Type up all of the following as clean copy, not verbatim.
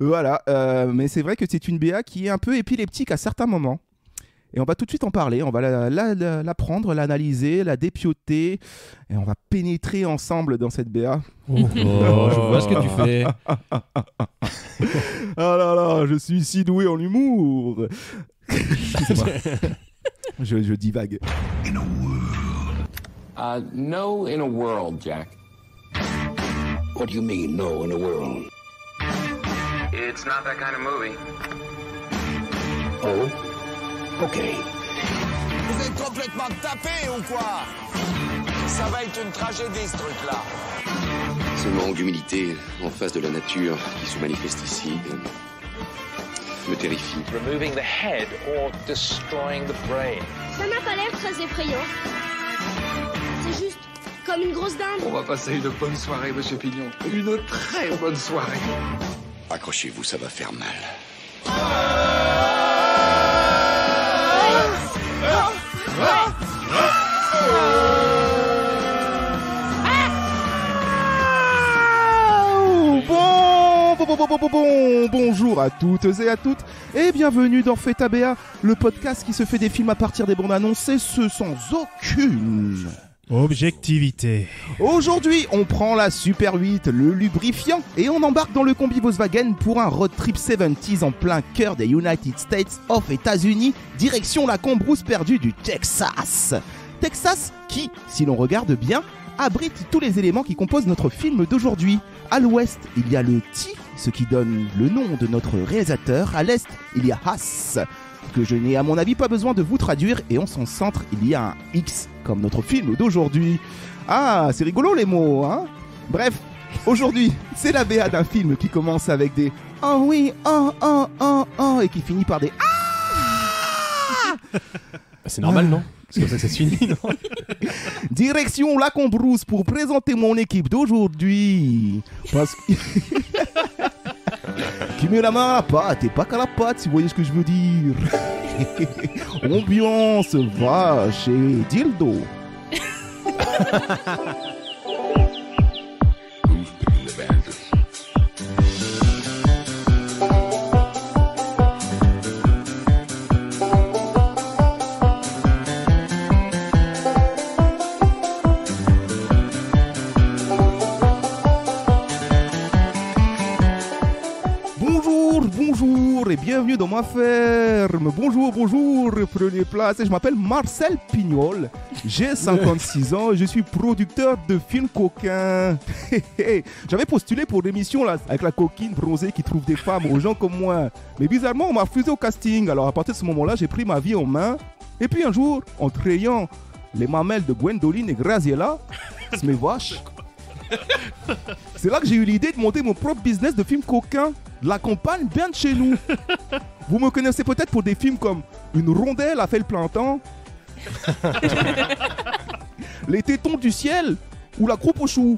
Voilà, mais c'est vrai que c'est une BA qui est un peu épileptique à certains moments. Et on va tout de suite en parler, on va la prendre, l'analyser, la dépioter, et on va pénétrer ensemble dans cette BA. Oh, je vois ce que tu fais. Ah là là, je suis si doué en humour. je divague. No in a world, Jack. What do you mean, no in a world? It's not that kind of movie. Oh? Okay. Vous êtes complètement tapés ou quoi? Ça va être une tragédie ce truc-là. Ce manque d'humilité en face de la nature qui se manifeste ici me terrifie. Removing the head or destroying the brain. Ça n'a pas l'air très effrayant. C'est juste comme une grosse dinde. On va passer une bonne soirée, Monsieur Pignon. Une très bonne soirée. Accrochez-vous, ça va faire mal. Bonjour à toutes et à toutes et bienvenue dans Feta BA, le podcast qui se fait des films à partir des bandes annoncées, ce sans aucune objectivité. Aujourd'hui, on prend la Super 8, le lubrifiant, et on embarque dans le combi Volkswagen pour un road trip 70s en plein cœur des United States of États-Unis, direction la cambrousse perdue du Texas. Texas qui, si l'on regarde bien, abrite tous les éléments qui composent notre film d'aujourd'hui. À l'ouest, il y a le T, ce qui donne le nom de notre réalisateur. À l'est, il y a Haas, que je n'ai à mon avis pas besoin de vous traduire, et en son centre, il y a un X, comme notre film d'aujourd'hui. Ah, c'est rigolo les mots, hein? Bref, aujourd'hui, c'est la BA d'un film qui commence avec des « Oh oui, oh, et qui finit par des « Ah !» C'est normal, non? C'est comme ça que ça se finit, non? Direction la Cambrousse pour présenter mon équipe d'aujourd'hui. Parce que... Qui met la main à la pâte et pas qu'à la pâte, si vous voyez ce que je veux dire. Ambiance vache et dildo. Bonjour et bienvenue dans ma ferme. Bonjour, prenez place. Je m'appelle Marcel Pignol, j'ai 56 ans et je suis producteur de films coquins. J'avais postulé pour l'émission là, avec la coquine bronzée qui trouve des femmes aux gens comme moi. Mais bizarrement, on m'a refusé au casting. Alors à partir de ce moment-là, j'ai pris ma vie en main. Et puis un jour, en trayant les mamelles de Gwendoline et Graziella, c'est mes vaches. C'est là que j'ai eu l'idée de monter mon propre business de films coquins. La campagne bien de chez nous. Vous me connaissez peut-être pour des films comme Une rondelle a fait le plein temps, Les tétons du ciel ou La croupe aux choux.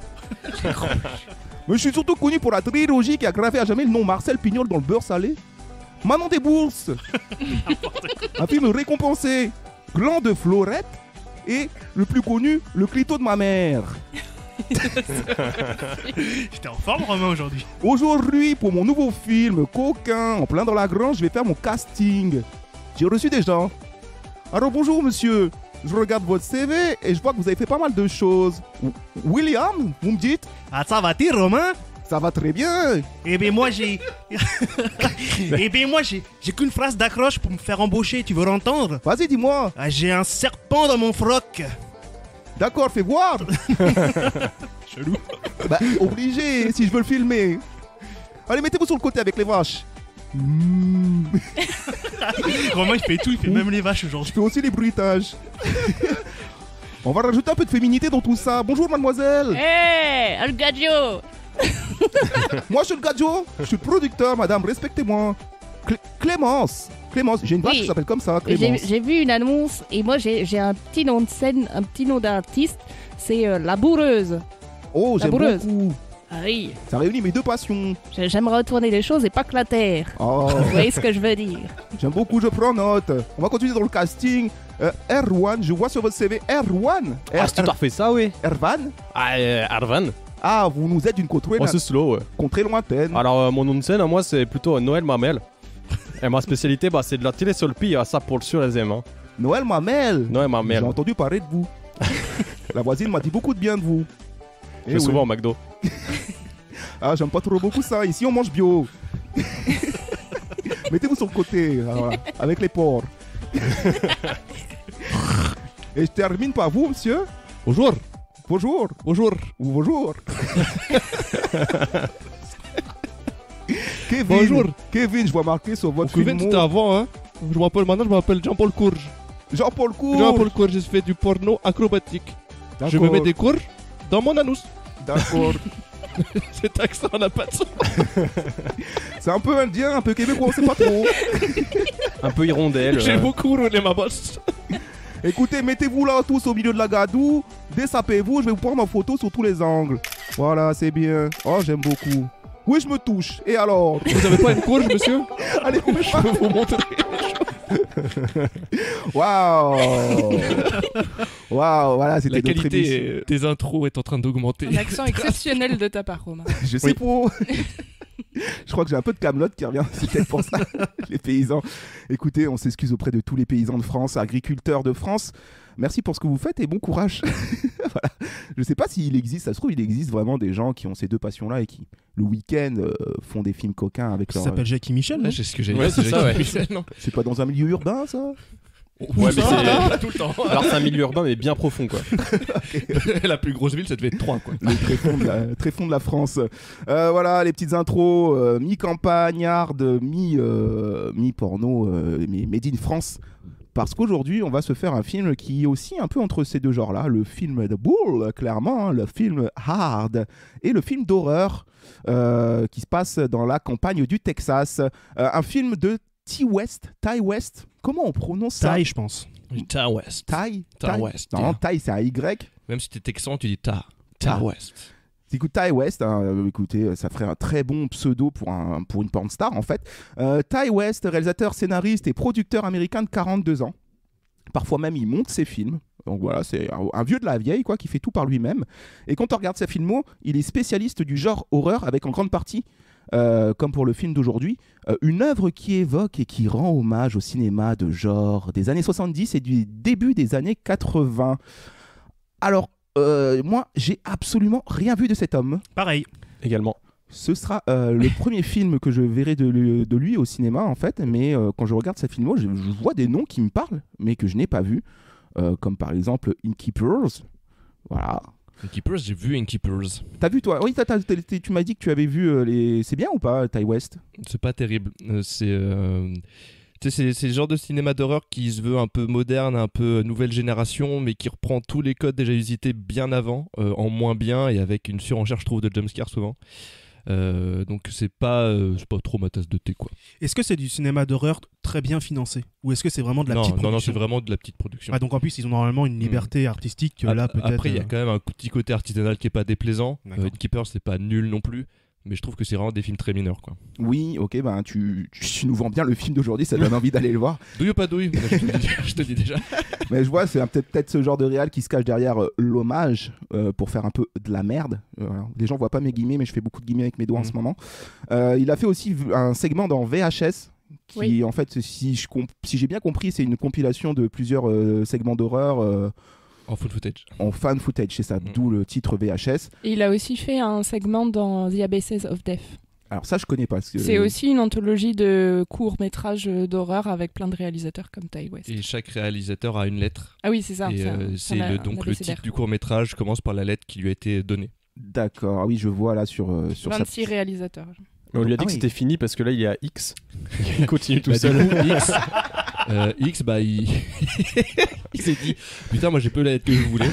Mais je suis surtout connu pour la trilogie qui a gravé à jamais le nom Marcel Pignol dans le beurre salé. Manon des bourses, un film récompensé, Gland de Florette et le plus connu, Le clito de ma mère. J'étais en forme, Romain, aujourd'hui. Aujourd'hui, pour mon nouveau film coquin, en plein dans la grange, je vais faire mon casting. J'ai reçu des gens. Alors bonjour monsieur, je regarde votre CV et je vois que vous avez fait pas mal de choses. William, vous me dites? Ah, ça va-t-il, Romain? Ça va très bien. Eh bien moi j'ai qu'une phrase d'accroche pour me faire embaucher, tu veux l'entendre? Vas-y, dis-moi. Ah, j'ai un serpent dans mon froc. D'accord, fais voir. Chelou. Bah, obligé, si je veux le filmer. Allez, mettez-vous sur le côté avec les vaches. Romain, il fait tout, il fait même les vaches aujourd'hui. Je fais aussi les bruitages. On va rajouter un peu de féminité dans tout ça. Bonjour, mademoiselle. Hé, le gadjo. Moi, je suis le gadjo. Je suis le producteur, madame, respectez-moi. Clémence, j'ai une vache Oui. qui s'appelle comme ça, Clémence. J'ai vu une annonce et moi j'ai un petit nom de scène, un petit nom d'artiste, c'est La Boureuse. Oh, j'aime Laboureuse. beaucoup. Ah oui, Ça réunit mes deux passions. j'aimerais retourner les choses et pas que la terre. Oh, Vous voyez ce que je veux dire? j'aime beaucoup, je prends note. On va continuer dans le casting. Erwan, je vois sur votre CV Erwan. Ah, si tu t'as refait ça, oui. Ervan. Ah, Arvan. Ah, vous nous êtes d'une contrée, Oh, c'est slow, ouais. contrée lointaine. Alors, mon nom de scène, moi, c'est plutôt Noël Mamel. Et ma spécialité, c'est de la tirer sur le pied, ça pour le sûr, les aime. Hein. Noël Mamel. Noël Mamel. J'ai entendu parler de vous. La voisine m'a dit beaucoup de bien de vous. Je vais souvent au McDo. Ah, j'aime pas trop beaucoup ça. Ici, on mange bio. Mettez-vous sur le côté, voilà, avec les porcs. Et je termine par vous, monsieur. Bonjour. Bonjour. Bonjour. Ou bonjour. Kevin. Bonjour. Kevin, je vois marqué sur votre Kevin, c'était avant, hein. Maintenant, je m'appelle Jean-Paul Courge. Jean-Paul Courge. Jean-Paul Courge, je fais du porno acrobatique. Je me mets des courges dans mon anus. D'accord. Cet accent n'a pas de sens. C'est un peu indien, un peu québécois, on sait pas trop. Un peu hirondelle. J'ai beaucoup roulé ma bosse. Écoutez, mettez-vous là tous au milieu de la gadoue, désapez-vous, je vais vous prendre en photo sur tous les angles. Voilà, c'est bien. Oh, j'aime beaucoup. Oui, je me touche. Et alors? Vous avez pas une courge, monsieur? Allez, on Je peux vous montrer. Waouh. Waouh, voilà, c'était La notre émission. qualité des intros est en train d'augmenter. Un accent exceptionnel de ta part, Romain. Je sais pas. Je crois que j'ai un peu de Camelot qui revient, c'est peut-être pour ça, les paysans. Écoutez, on s'excuse auprès de tous les paysans de France, agriculteurs de France. Merci pour ce que vous faites et bon courage. Voilà. Je sais pas s'il existe, ça se trouve, il existe vraiment des gens qui ont ces deux passions-là et qui, le week-end, font des films coquins avec Ça leur... s'appelle Jackie Michel, non? C'est ce que j'ai Ouais, dit. c'est ça, ouais. C'est pas dans un milieu urbain, ça? Ouais, mais c'est pas tout le temps. Alors, c'est un milieu urbain, mais bien profond, quoi. La plus grosse ville, ça devait être 3, quoi. Le tréfonds de la France. Voilà, les petites intros, mi-campagnarde, mi-porno, made in France. Parce qu'aujourd'hui, on va se faire un film qui est aussi un peu entre ces deux genres-là. Le film de Bull, clairement, hein, le film hard, et le film d'horreur qui se passe dans la campagne du Texas. Un film de Ty West. Comment on prononce ça? Ty, je pense. Ty West. Ty West. Non, Ty, c'est un Y. Même si t'es texan, tu dis Ty West. Écoute, Ty West, hein, écoutez, ça ferait un très bon pseudo pour une porn star en fait. Ty West, réalisateur, scénariste et producteur américain de 42 ans. Parfois même, il monte ses films. Donc voilà, c'est un vieux de la vieille quoi, qui fait tout par lui-même. Et quand on regarde ses films, il est spécialiste du genre horreur avec en grande partie, comme pour le film d'aujourd'hui, une œuvre qui évoque et qui rend hommage au cinéma de genre des années 70 et du début des années 80. Alors, moi, j'ai absolument rien vu de cet homme. Pareil. Également. Ce sera le premier film que je verrai de lui au cinéma, en fait. Mais quand je regarde sa filmo, je vois des noms qui me parlent, mais que je n'ai pas vus. Comme par exemple Innkeepers. Voilà. Innkeepers, j'ai vu Innkeepers. T'as vu, toi? Oui, tu m'as dit que tu avais vu les... C'est bien ou pas, Ty West? C'est pas terrible. C'est le genre de cinéma d'horreur qui se veut un peu moderne, un peu nouvelle génération, mais qui reprend tous les codes déjà visités bien avant, en moins bien et avec une surenchère, je trouve, de jumpscare souvent. Donc c'est pas trop ma tasse de thé, quoi. Est-ce que c'est du cinéma d'horreur très bien financé? Ou est-ce que c'est vraiment de la petite production? Non, c'est vraiment de la petite production. Ah, donc en plus, ils ont normalement une liberté artistique que là, peut-être... Après, il y a quand même un petit côté artisanal qui est pas déplaisant. D'accord. Innkeepers, c'est pas nul non plus. Mais je trouve que c'est vraiment des films très mineurs, quoi. Oui, ok, ben tu nous vends bien le film d'aujourd'hui, ça donne envie d'aller le voir. Douille ou pas douille? Je te dis déjà. Mais je vois, c'est peut-être ce genre de réal qui se cache derrière l'hommage pour faire un peu de la merde. Les gens voient pas mes guillemets, mais je fais beaucoup de guillemets avec mes doigts en ce moment. Il a fait aussi un segment dans VHS qui, en fait, si j'ai bien compris, c'est une compilation de plusieurs segments d'horreur. En fan footage. En fan footage, c'est ça, d'où le titre VHS. Et il a aussi fait un segment dans The Abysses of Death. Alors ça, je connais pas. C'est aussi une anthologie de courts-métrages d'horreur avec plein de réalisateurs comme Ty West. Et chaque réalisateur a une lettre. Ah oui, c'est ça. Et donc le titre du court-métrage commence par la lettre qui lui a été donnée. D'accord, ah oui, je vois là sur 26 réalisateurs. On lui a dit que c'était fini parce que là, il y a X. Il continue tout seul. X, il s'est dit putain, moi j'ai peu la lettre que je voulais.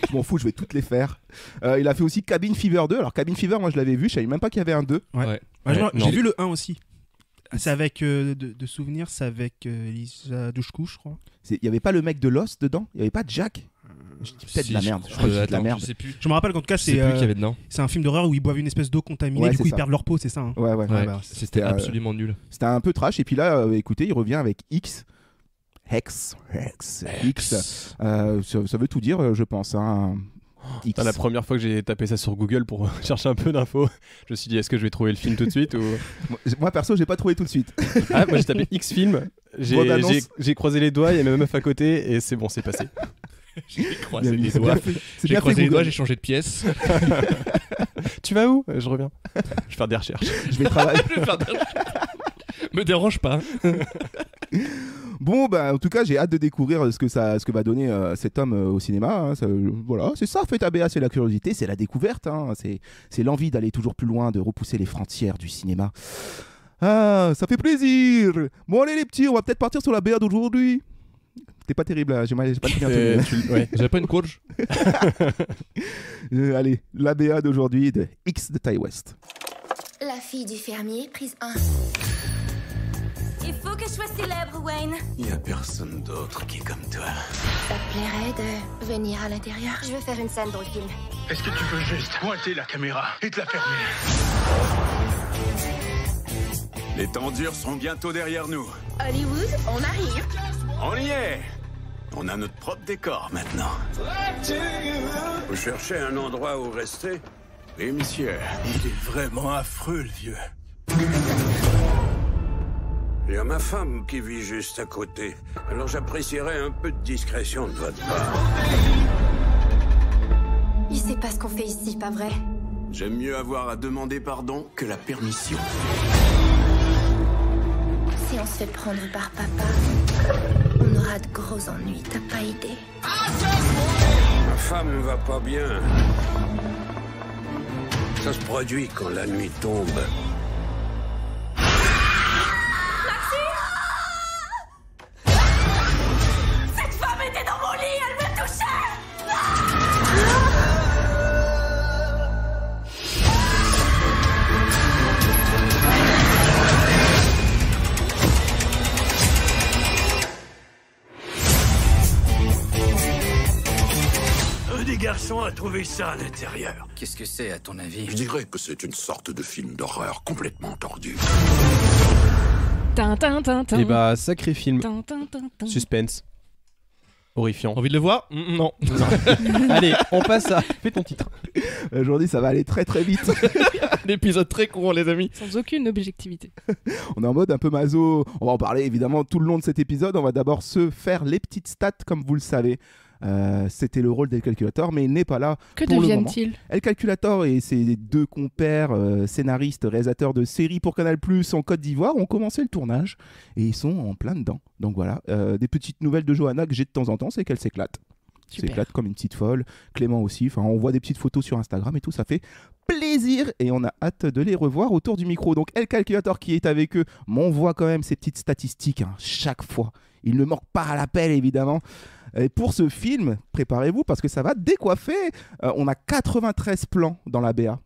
Je m'en fous, je vais toutes les faire. Il a fait aussi Cabin Fever 2. Alors Cabin Fever, moi je l'avais vu, je savais même pas qu'il y avait un 2. J'ai vu le 1 aussi. C'est avec de souvenirs, c'est avec Lisa Dushku, je crois. Il y avait pas le mec de Lost dedans? Il y avait pas Jack? Je dis peut-être de la merde. Je crois que je dis de la merde. Je me rappelle qu'en tout cas, c'est un film d'horreur où ils boivent une espèce d'eau contaminée, du coup ils perdent leur peau, c'est ça, hein. Ouais. C'était absolument nul. C'était un peu trash. Et puis là, écoutez, il revient avec X. Hex. Ça veut tout dire, je pense. Hein. X. La première fois que j'ai tapé ça sur Google pour chercher un peu d'infos, je me suis dit est-ce que je vais trouver le film tout de suite ou... Moi perso, j'ai pas trouvé tout de suite. Ah, moi j'ai tapé X film, j'ai croisé les doigts, il y a ma meuf à côté et c'est bon, c'est passé. J'ai croisé les doigts. J'ai croisé les doigts, j'ai changé de pièce. Tu vas où? Je reviens. Je vais faire des recherches. Je vais travailler. Me dérange pas. Bon, bah, en tout cas, j'ai hâte de découvrir ce que va donner cet homme au cinéma. Hein. Voilà, c'est ça, fait ABA, c'est la curiosité, c'est la découverte. Hein. C'est l'envie d'aller toujours plus loin, de repousser les frontières du cinéma. Ah, ça fait plaisir. Bon, allez les petits, on va peut-être partir sur la BA d'aujourd'hui. T'es pas terrible là, j'ai pas très bien tenu. Ouais. J'avais pas une courge. Allez, la BA d'aujourd'hui de X de Ty West. La fille du fermier, prise 1. Il faut que je sois célèbre, Wayne. Il y a personne d'autre qui est comme toi. Ça te plairait de venir à l'intérieur? Je veux faire une scène dans le film. Est-ce que tu peux juste pointer la caméra et te la fermer? Les temps durs seront bientôt derrière nous. Hollywood, on arrive. On y est. On a notre propre décor maintenant. Vous cherchez un endroit où rester? Oui, monsieur. Il est vraiment affreux, le vieux. Il y a ma femme qui vit juste à côté. Alors j'apprécierais un peu de discrétion de votre part. Il sait pas ce qu'on fait ici, pas vrai? J'aime mieux avoir à demander pardon que la permission. Si on se fait prendre par papa, on aura de gros ennuis, t'as pas idée? Ma femme va pas bien. Ça se produit quand la nuit tombe. Cette femme était dans mon lit, elle me touchait! Un des garçons a trouvé ça à l'intérieur. Qu'est-ce que c'est, à ton avis? Je dirais que c'est une sorte de film d'horreur complètement tordu. Et bah, sacré film. Suspense. Horrifiant. Envie de le voir? Non. Allez, on passe à... Fais ton titre. Aujourd'hui, ça va aller très très vite. L'épisode très court, les amis. Sans aucune objectivité. On est en mode un peu maso. On va en parler évidemment tout le long de cet épisode. On va d'abord se faire les petites stats, comme vous le savez. C'était le rôle d'El Calculator, mais il n'est pas là. Que pour deviennent-ils? El Calculator et ses deux compères, scénaristes, réalisateurs de séries pour Canal+ en Côte d'Ivoire, ont commencé le tournage et ils sont en plein dedans. Donc voilà, des petites nouvelles de Johanna que j'ai de temps en temps, c'est qu'elle s'éclate. S'éclate comme une petite folle. Clément aussi. Enfin, on voit des petites photos sur Instagram et tout, ça fait plaisir et on a hâte de les revoir autour du micro. Donc El Calculator qui est avec eux, mais on voit quand même ces petites statistiques chaque fois. Il ne manque pas à l'appel évidemment. Et pour ce film, préparez-vous parce que ça va décoiffer. On a 93 plans dans la BA.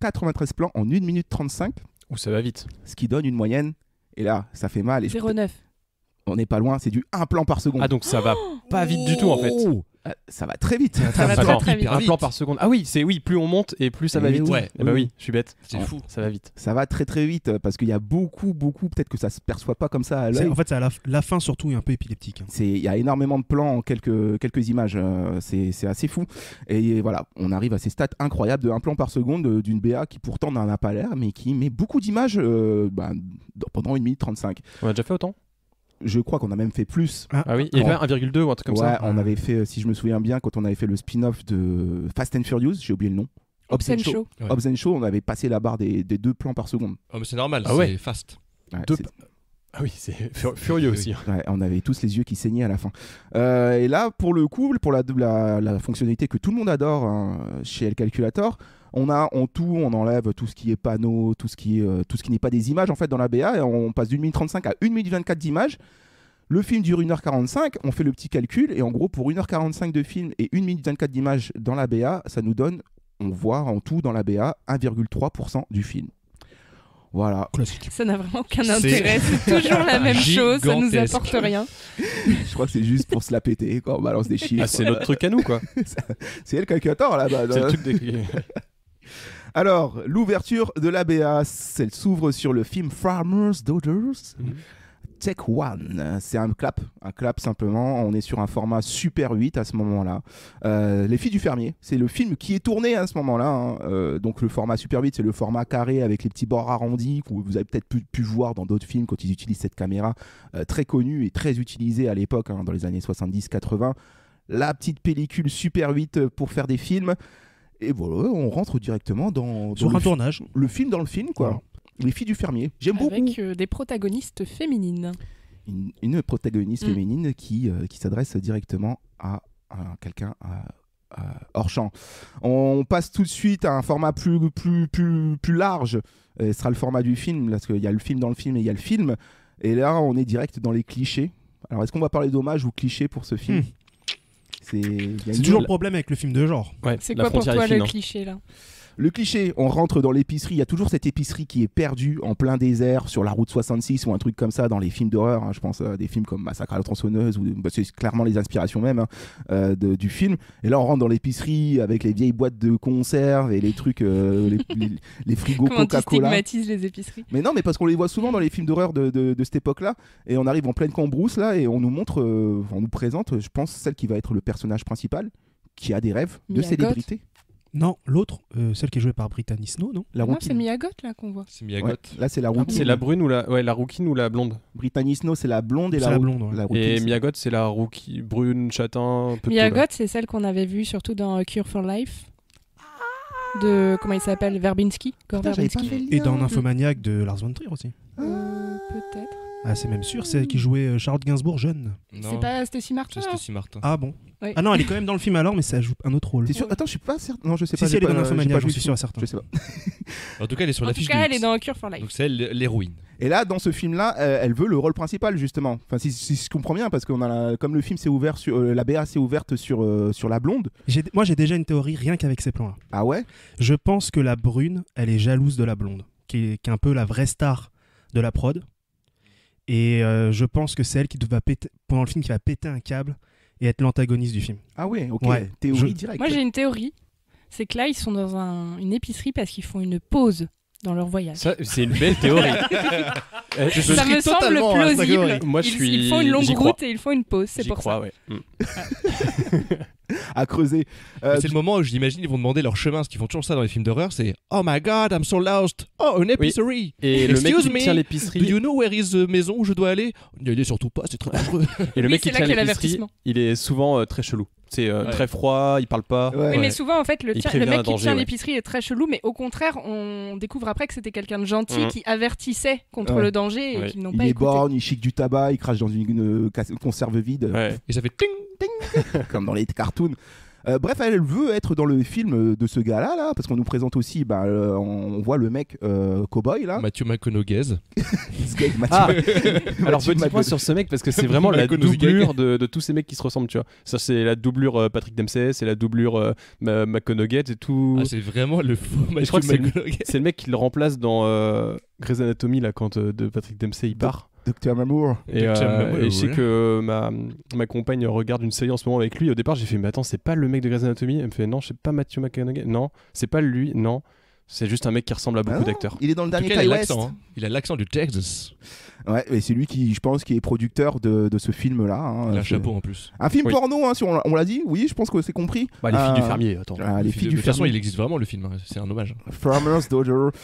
93 plans en 1 minute 35. Ouh, ça va vite. Ce qui donne une moyenne. Et là, ça fait mal. 0,9. On n'est pas loin, c'est du 1 plan par seconde. Ah, donc ça va pas vite du tout en fait. Ça va très vite. Ça va très vite. Un plan par seconde. Ah oui, plus on monte et plus ça va vite. Oui. Ouais. Bah oui, je suis bête. C'est fou. Ça va vite. Ça va très très vite parce qu'il y a beaucoup, peut-être que ça se perçoit pas comme ça à l'œil. En fait, c'est à la fin surtout, il est un peu épileptique. Hein. Il y a énormément de plans en quelques images. C'est assez fou. Et voilà, on arrive à ces stats incroyables de 1 plan par seconde d'une BA qui pourtant n'en a pas l'air, mais qui met beaucoup d'images pendant 1 minute 35. On a déjà fait autant? Je crois qu'on a même fait plus. Ah oui, il y avait 1,2 ou un truc comme ça. Ouais, on avait fait, si je me souviens bien, quand on avait fait le spin-off de Fast and Furious, j'ai oublié le nom. Hobbs and Shaw. Ouais. Hobbs and Shaw, on avait passé la barre des 2 plans par seconde. Oh, mais c'est normal, Ah ouais. c'est fast. Ouais, Ah oui, c'est furieux aussi. Ouais, on avait tous les yeux qui saignaient à la fin. Et là, pour le coup, pour la fonctionnalité que tout le monde adore chez El Calculator, on enlève tout ce qui est panneau, tout ce qui n'est pas des images en fait dans la BA, et on passe d'1 minute 35 à 1 minute 24 d'images. Le film dure 1h45, on fait le petit calcul, et en gros, pour 1h45 de film et 1 minute 24 d'images dans la BA, ça nous donne, on voit en tout dans la BA, 1,3% du film. Voilà. Classique. Ça n'a vraiment aucun intérêt, c'est toujours la même chose, ça nous apporte rien. Je crois que c'est juste pour se la péter quand on balance des chiffres. Ah, c'est notre truc à nous, quoi. C'est El Calculator là-bas. C'est le truc des... Alors, l'ouverture de la BA, elle s'ouvre sur le film Farmer's Daughters. Take One. C'est un clap simplement. On est sur un format Super 8 à ce moment-là. Les Filles du Fermier, c'est le film qui est tourné à ce moment-là. Hein. Donc le format Super 8, c'est le format carré avec les petits bords arrondis que vous avez peut-être pu voir dans d'autres films quand ils utilisent cette caméra très connue et très utilisée à l'époque, hein, dans les années 70-80. La petite pellicule Super 8 pour faire des films. Et voilà, on rentre directement sur un tournage. Le film dans le film, quoi. Ouais. Les Filles du Fermier. J'aime beaucoup. Avec des protagonistes féminines. Une protagoniste féminine qui s'adresse directement à quelqu'un hors champ. On passe tout de suite à un format plus large. Ce sera le format du film, parce qu'il y a le film dans le film et il y a le film. Et là, on est direct dans les clichés. Alors, est-ce qu'on va parler d'hommage ou clichés pour ce film C'est toujours le problème avec le film de genre. Ouais, c'est quoi pour toi le cliché là ? Le cliché, on rentre dans l'épicerie, il y a toujours cette épicerie qui est perdue en plein désert sur la route 66 ou un truc comme ça dans les films d'horreur, hein, je pense à des films comme Massacre à la tronçonneuse, c'est clairement les inspirations même du film. Et là on rentre dans l'épicerie avec les vieilles boîtes de conserve et les trucs, les frigos Comment Coca-Cola. Comment tu stigmatises les épiceries ? Mais non, mais parce qu'on les voit souvent dans les films d'horreur de cette époque-là, et on arrive en pleine cambrousse là et on nous montre, on nous présente, je pense, celle qui va être le personnage principal, qui a des rêves de célébrité. Non, l'autre, celle qui est jouée par Brittany Snow, non ? Non, c'est Mia Goth là qu'on voit. C'est Mia Goth. Ouais, là, c'est la rouquine. C'est la brune ou la rouquine ou la blonde ? Brittany Snow, c'est la blonde et la blonde. Ouais. Et Mia Goth, c'est la rouquine brune, châtain. Un peu Mia Goth, c'est celle qu'on avait vue surtout dans Cure for Life. De comment il s'appelle, Verbinski. Et dans Nymphomaniac de Lars von Trier aussi. Peut-être. Ah, c'est même sûr, c'est elle qui jouait Charlotte Gainsbourg jeune. Non. C'est pas Stacy Martin. C'est Stacy Martin. Ah bon. Oui. Ah non, elle est quand même dans le film alors, mais ça joue un autre rôle. T'es sûr ? Attends, je suis pas certain. Non, je sais pas. Si elle est dans Nymphomaniac, j'en suis sûr et certain. Je sais pas. En tout cas, elle est sur l'affiche. En tout cas, elle est dans Cure for Life. Donc c'est elle l'héroïne. Et là, dans ce film-là, elle veut le rôle principal justement. Enfin, si je comprends bien, parce qu'on a comme le film s'est ouvert sur la BA s'est ouverte sur la blonde. Moi, j'ai déjà une théorie rien qu'avec ces plans-là. Ah ouais ? Je pense que la brune, elle est jalouse de la blonde, qui est un peu la vraie star de la prod. Et je pense que c'est elle qui va péter, pendant le film, qui va péter un câble et être l'antagoniste du film. Ah ouais, ok. Ouais. Théorie directe. Moi j'ai une théorie, c'est que là ils sont dans une épicerie parce qu'ils font une pause dans leur voyage. Ça, c'est une belle théorie. Ça me semble plausible. Moi, ils font une longue route et ils font une pause, c'est pour ça. Ouais. À creuser. C'est le moment où j'imagine ils vont demander leur chemin, parce qu'ils font toujours ça dans les films d'horreur, c'est Oh my god, I'm so lost. Oh, une épicerie. Oui. Et le mec qui tient l'épicerie. Do you know where is the maison où je dois aller? N'y allez surtout pas, c'est très dangereux. Et le mec qui tient l'épicerie, il est souvent très chelou. C'est très froid, il parle pas. Oui, mais souvent en fait le mec qui tient l'épicerie est très chelou, mais au contraire on découvre après que c'était quelqu'un de gentil qui avertissait contre le danger et qu'ils n'ont pas écouté. Il est borgne, il chique du tabac, il crache dans une conserve vide. Et ça fait ting ting comme dans les cartoons. Bref, elle veut être dans le film de ce gars-là, là, parce qu'on nous présente aussi, on voit le mec cowboy là. Matthew McConaughey. Alors petit point sur ce mec parce que c'est vraiment la doublure de tous ces mecs qui se ressemblent, tu vois. Ça c'est la doublure Patrick Dempsey, c'est la doublure McConaughey et tout. Ah, c'est vraiment le faux Matthew Je crois que c'est le mec qui le remplace dans Grey's Anatomy là quand de Patrick Dempsey il part. Dr Mamour. Et je sais que ma compagne regarde une série en ce moment avec lui. Au départ, j'ai fait mais attends, c'est pas le mec de Grey's Anatomy? Elle me fait non, c'est pas Matthew McConaughey. Non, c'est pas lui. Non, c'est juste un mec qui ressemble à beaucoup d'acteurs. Il est dans le dernier Ty West. Il a l'accent du Texas. Ouais, et c'est lui qui, je pense, qui est producteur de ce film-là. Hein. Il a un chapeau en plus. Un film porno, hein, si on l'a dit. Oui, je pense que c'est compris. Les filles du fermier. Attends. Les filles du de toute façon, il existe vraiment le film. Hein. C'est un hommage. Farmer's Daughter.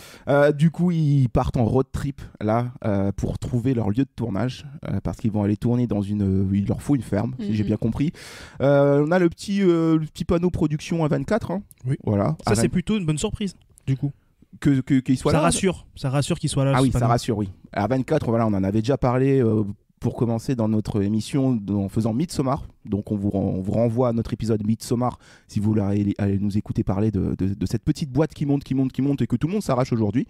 Du coup, ils partent en road trip là pour trouver leur lieu de tournage parce qu'ils vont aller tourner dans il leur faut une ferme, si j'ai bien compris. On a le petit panneau production à 24. Hein. Oui. Voilà. Ça, c'est plutôt une bonne surprise. Du coup. Qu'il soit là. Ça rassure qu'il soit là. Ah oui, ça rassure, oui. À 24, voilà, on en avait déjà parlé pour commencer dans notre émission en faisant Midsommar. Donc on vous renvoie à notre épisode Midsommar si vous voulez aller nous écouter parler de cette petite boîte qui monte et que tout le monde s'arrache aujourd'hui.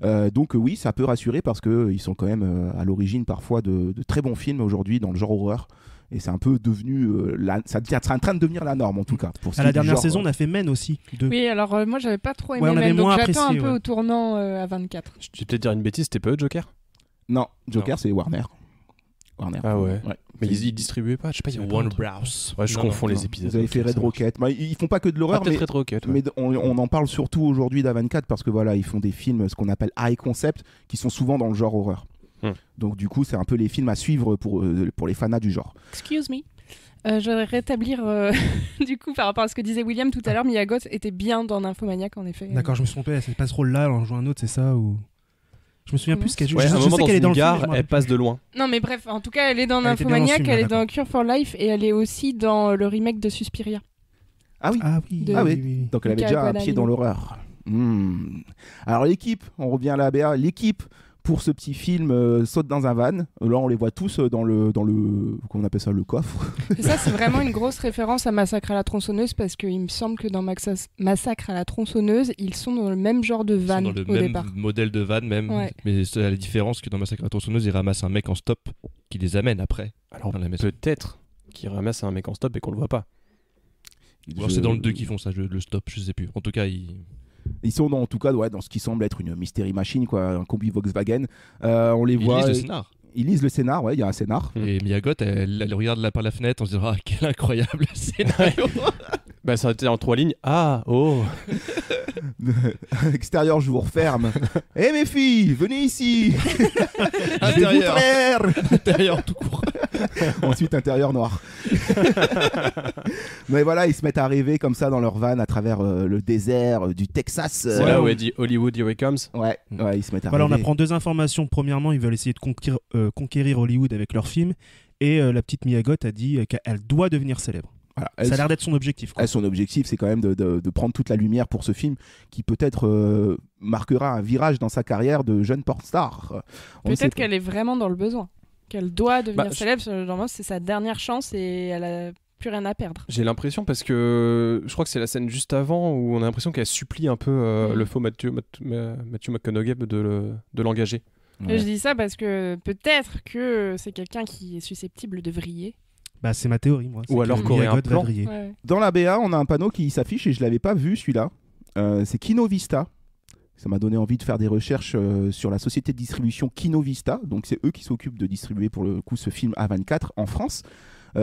Donc oui, ça peut rassurer parce qu'ils sont quand même à l'origine parfois de très bons films aujourd'hui dans le genre horreur. Et c'est un peu devenu c'est en train de devenir la norme en tout cas. À la dernière saison, on a fait Men aussi. Oui, alors moi j'avais pas trop aimé Men, donc j'attends un peu au tournant à 24. Je vais peut-être dire une bêtise, c'était pas eux Joker? Non, Joker c'est Warner. Ah ouais. Mais ils distribuaient pas, je sais pas, il y avait Warner Bros. Ouais, je confonds les épisodes. Vous avez fait Red Rocket. Ils font pas que de l'horreur, Red Rocket, mais on en parle surtout aujourd'hui d'A24 parce que voilà, ils font des films ce qu'on appelle high concept qui sont souvent dans le genre horreur. Donc du coup, c'est un peu les films à suivre pour les fanas du genre. Excuse me. Je voudrais rétablir du coup par rapport à ce que disait William tout à l'heure. Mia Goth était bien dans Nymphomaniac en effet. D'accord, je me suis trompé. C'est pas ce rôle-là, en jouant un autre, c'est ça ou... Je me souviens plus ce qu'elle joue. À un moment, dans une gare, elle passe de loin. Non, mais bref, en tout cas, elle est dans Nymphomaniac, elle est dans Cure for Life et elle est aussi dans le remake de Suspiria. Ah oui. Oui. Donc elle avait déjà un pied dans l'horreur. Alors l'équipe, on revient à la BA. L'équipe pour ce petit film saute dans un van. Là, on les voit tous dans le comment on appelle ça, le coffre. Et ça, c'est vraiment une grosse référence à Massacre à la tronçonneuse parce qu'il me semble que dans Massacre à la tronçonneuse, ils sont dans le même genre de van au départ. Dans le même modèle de van même. Ouais. Mais c'est la différence que dans Massacre à la tronçonneuse, ils ramassent un mec en stop qui les amène après. Alors peut-être qu'ils ramassent un mec en stop et qu'on le voit pas. Alors c'est dans le 2 qu'ils font ça, le stop, je sais plus. En tout cas, ils sont en tout cas dans ce qui semble être une mystery machine, quoi, un combi Volkswagen. On les voit. Ils lisent le scénar. Ils lisent le scénar, ouais, il y a un scénar. Et Mia Goth, elle regarde par la fenêtre en se disant quel incroyable scénario. Bah ça a été en 3 lignes. Ah, oh. Extérieur, je vous referme. Eh mes filles, venez ici. Intérieur. Intérieur tout court. Ensuite intérieur noir. Mais voilà, ils se mettent à rêver comme ça dans leur van à travers le désert du Texas. C'est là où elle dit Hollywood here it comes. Ouais, ils se mettent à rêver. On apprend 2 informations. Premièrement, ils veulent essayer de conquérir Hollywood avec leur film. Et la petite Mia Goth a dit qu'elle doit devenir célèbre. Voilà, ça a l'air d'être son objectif. Son objectif, c'est quand même de prendre toute la lumière pour ce film qui peut-être marquera un virage dans sa carrière de jeune porn star. Peut-être qu'elle est vraiment dans le besoin. Qu'elle doit devenir célèbre. Normalement, c'est sa dernière chance et elle a plus rien à perdre. J'ai l'impression parce que je crois que c'est la scène juste avant où on a l'impression qu'elle supplie un peu le faux Matthew McConaughey de l'engager. Ouais. Je dis ça parce que peut-être que c'est quelqu'un qui est susceptible de vriller. Bah, c'est ma théorie, moi. Ou alors qu'aurait un plan. Ouais. Dans la BA, on a un panneau qui s'affiche et je l'avais pas vu celui-là. C'est Kino Vista. Ça m'a donné envie de faire des recherches sur la société de distribution Kino Vista. Donc c'est eux qui s'occupent de distribuer pour le coup ce film A24 en France.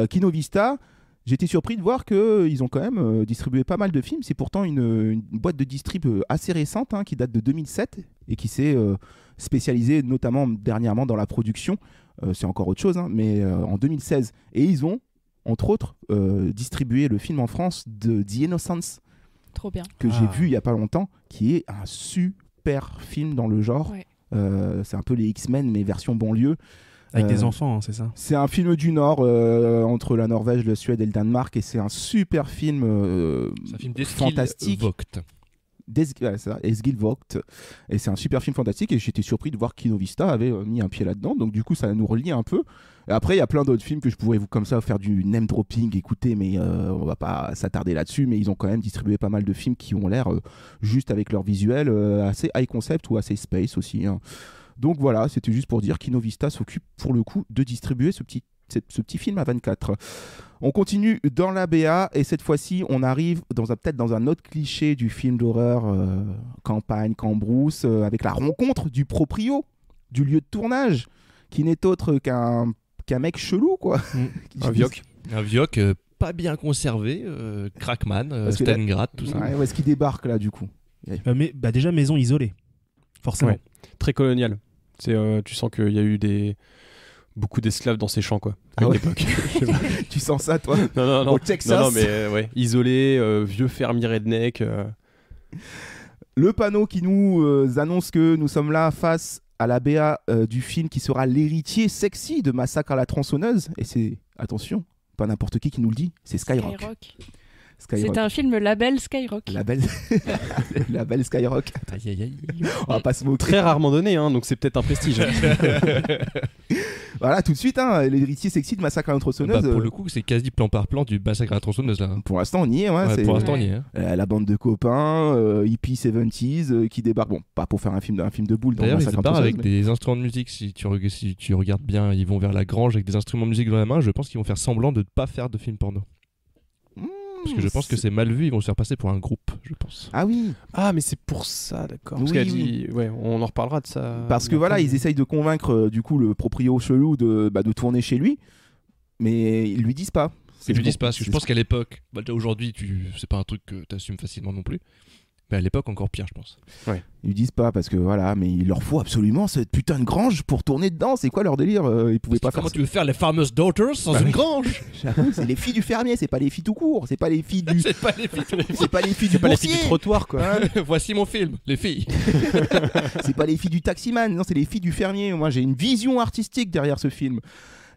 Kino Vista, j'étais surpris de voir qu'ils ont quand même distribué pas mal de films. C'est pourtant une boîte de distrib assez récente qui date de 2007 et qui s'est spécialisée notamment dernièrement dans la production. C'est encore autre chose, mais en 2016. Et ils ont, entre autres, distribué le film en France de The Innocents. Trop bien. Que j'ai vu il n'y a pas longtemps, qui est un super film dans le genre. Ouais. C'est un peu les X-Men, mais version banlieue. Avec des enfants, c'est ça. C'est un film du Nord, entre la Norvège, la Suède et le Danemark, et c'est un super film, c'est un film fantastique. Eskil Vogt. Et c'est un super film fantastique et j'étais surpris de voir Kino Vista avait mis un pied là-dedans, donc du coup ça nous relie un peu. Et après il y a plein d'autres films que je pourrais vous comme ça faire du name dropping, écoutez, mais on va pas s'attarder là-dessus, mais ils ont quand même distribué pas mal de films qui ont l'air juste avec leur visuel assez high concept ou assez space aussi. Donc voilà, c'était juste pour dire Kino Vista s'occupe pour le coup de distribuer ce petit film à 24. On continue dans la BA et cette fois-ci on arrive peut-être dans un autre cliché du film d'horreur campagne, cambrousse, avec la rencontre du proprio du lieu de tournage qui n'est autre qu'un mec chelou, quoi. Un vioc. Un vioc pas bien conservé, Crackman, Stalingrad, tout ça. Ouais, où est-ce qu'il débarque là du coup? Mais déjà maison isolée, forcément. Ouais. Très colonial. Tu sens qu'il y a eu beaucoup d'esclaves dans ces champs, quoi, à l'époque. Tu sens ça, toi? Non. Au Texas. Non, mais ouais, isolé, vieux fermier redneck. Le panneau qui nous annonce que nous sommes là face à la BA du film qui sera l'héritier sexy de Massacre à la tronçonneuse. Et c'est, attention, pas n'importe qui nous le dit, c'est Skyrock. C'est un film label Skyrock. Label Skyrock. Aïe. On va pas se moquer. Très rarement donné, donc c'est peut-être un prestige. Voilà, tout de suite, l'héritier sexy de Massacre à la tronçonneuse. Pour le coup, c'est quasi plan par plan du Massacre à la tronçonneuse là. Pour l'instant, on y est. Pour l'instant, on y est. La bande de copains, hippie 70s, qui débarquent. Bon, pas pour faire un film de boule. D'ailleurs, ils se barrent avec des instruments de musique. Si tu regardes bien, ils vont vers la grange avec des instruments de musique dans la main. Je pense qu'ils vont faire semblant de ne pas faire de film porno. Parce que je pense que c'est mal vu, ils vont se faire passer pour un groupe, je pense. Ah oui. Ah, mais c'est pour ça, d'accord. Parce qu'elle dit, ouais, on en reparlera de ça. Parce que voilà, ils essayent de convaincre du coup le proprio chelou de tourner chez lui, mais ils lui disent pas. Ils lui disent pas, parce que je pense qu'à l'époque, aujourd'hui, c'est pas un truc que t'assumes facilement non plus. Mais à l'époque, encore pire, je pense. Ouais. Ils disent pas parce que voilà, mais il leur faut absolument cette putain de grange pour tourner dedans. C'est quoi leur délire? Ils pouvaient pas faire. Comment tu veux faire les Farmer's Daughters sans une grange? J'avoue, c'est les filles du fermier, c'est pas les filles tout court, c'est pas les filles du. C'est pas les filles c'est pas les filles du pas les filles du trottoir quoi. Voici mon film, les filles. C'est pas les filles du taximan, non, c'est les filles du fermier. Moi, j'ai une vision artistique derrière ce film.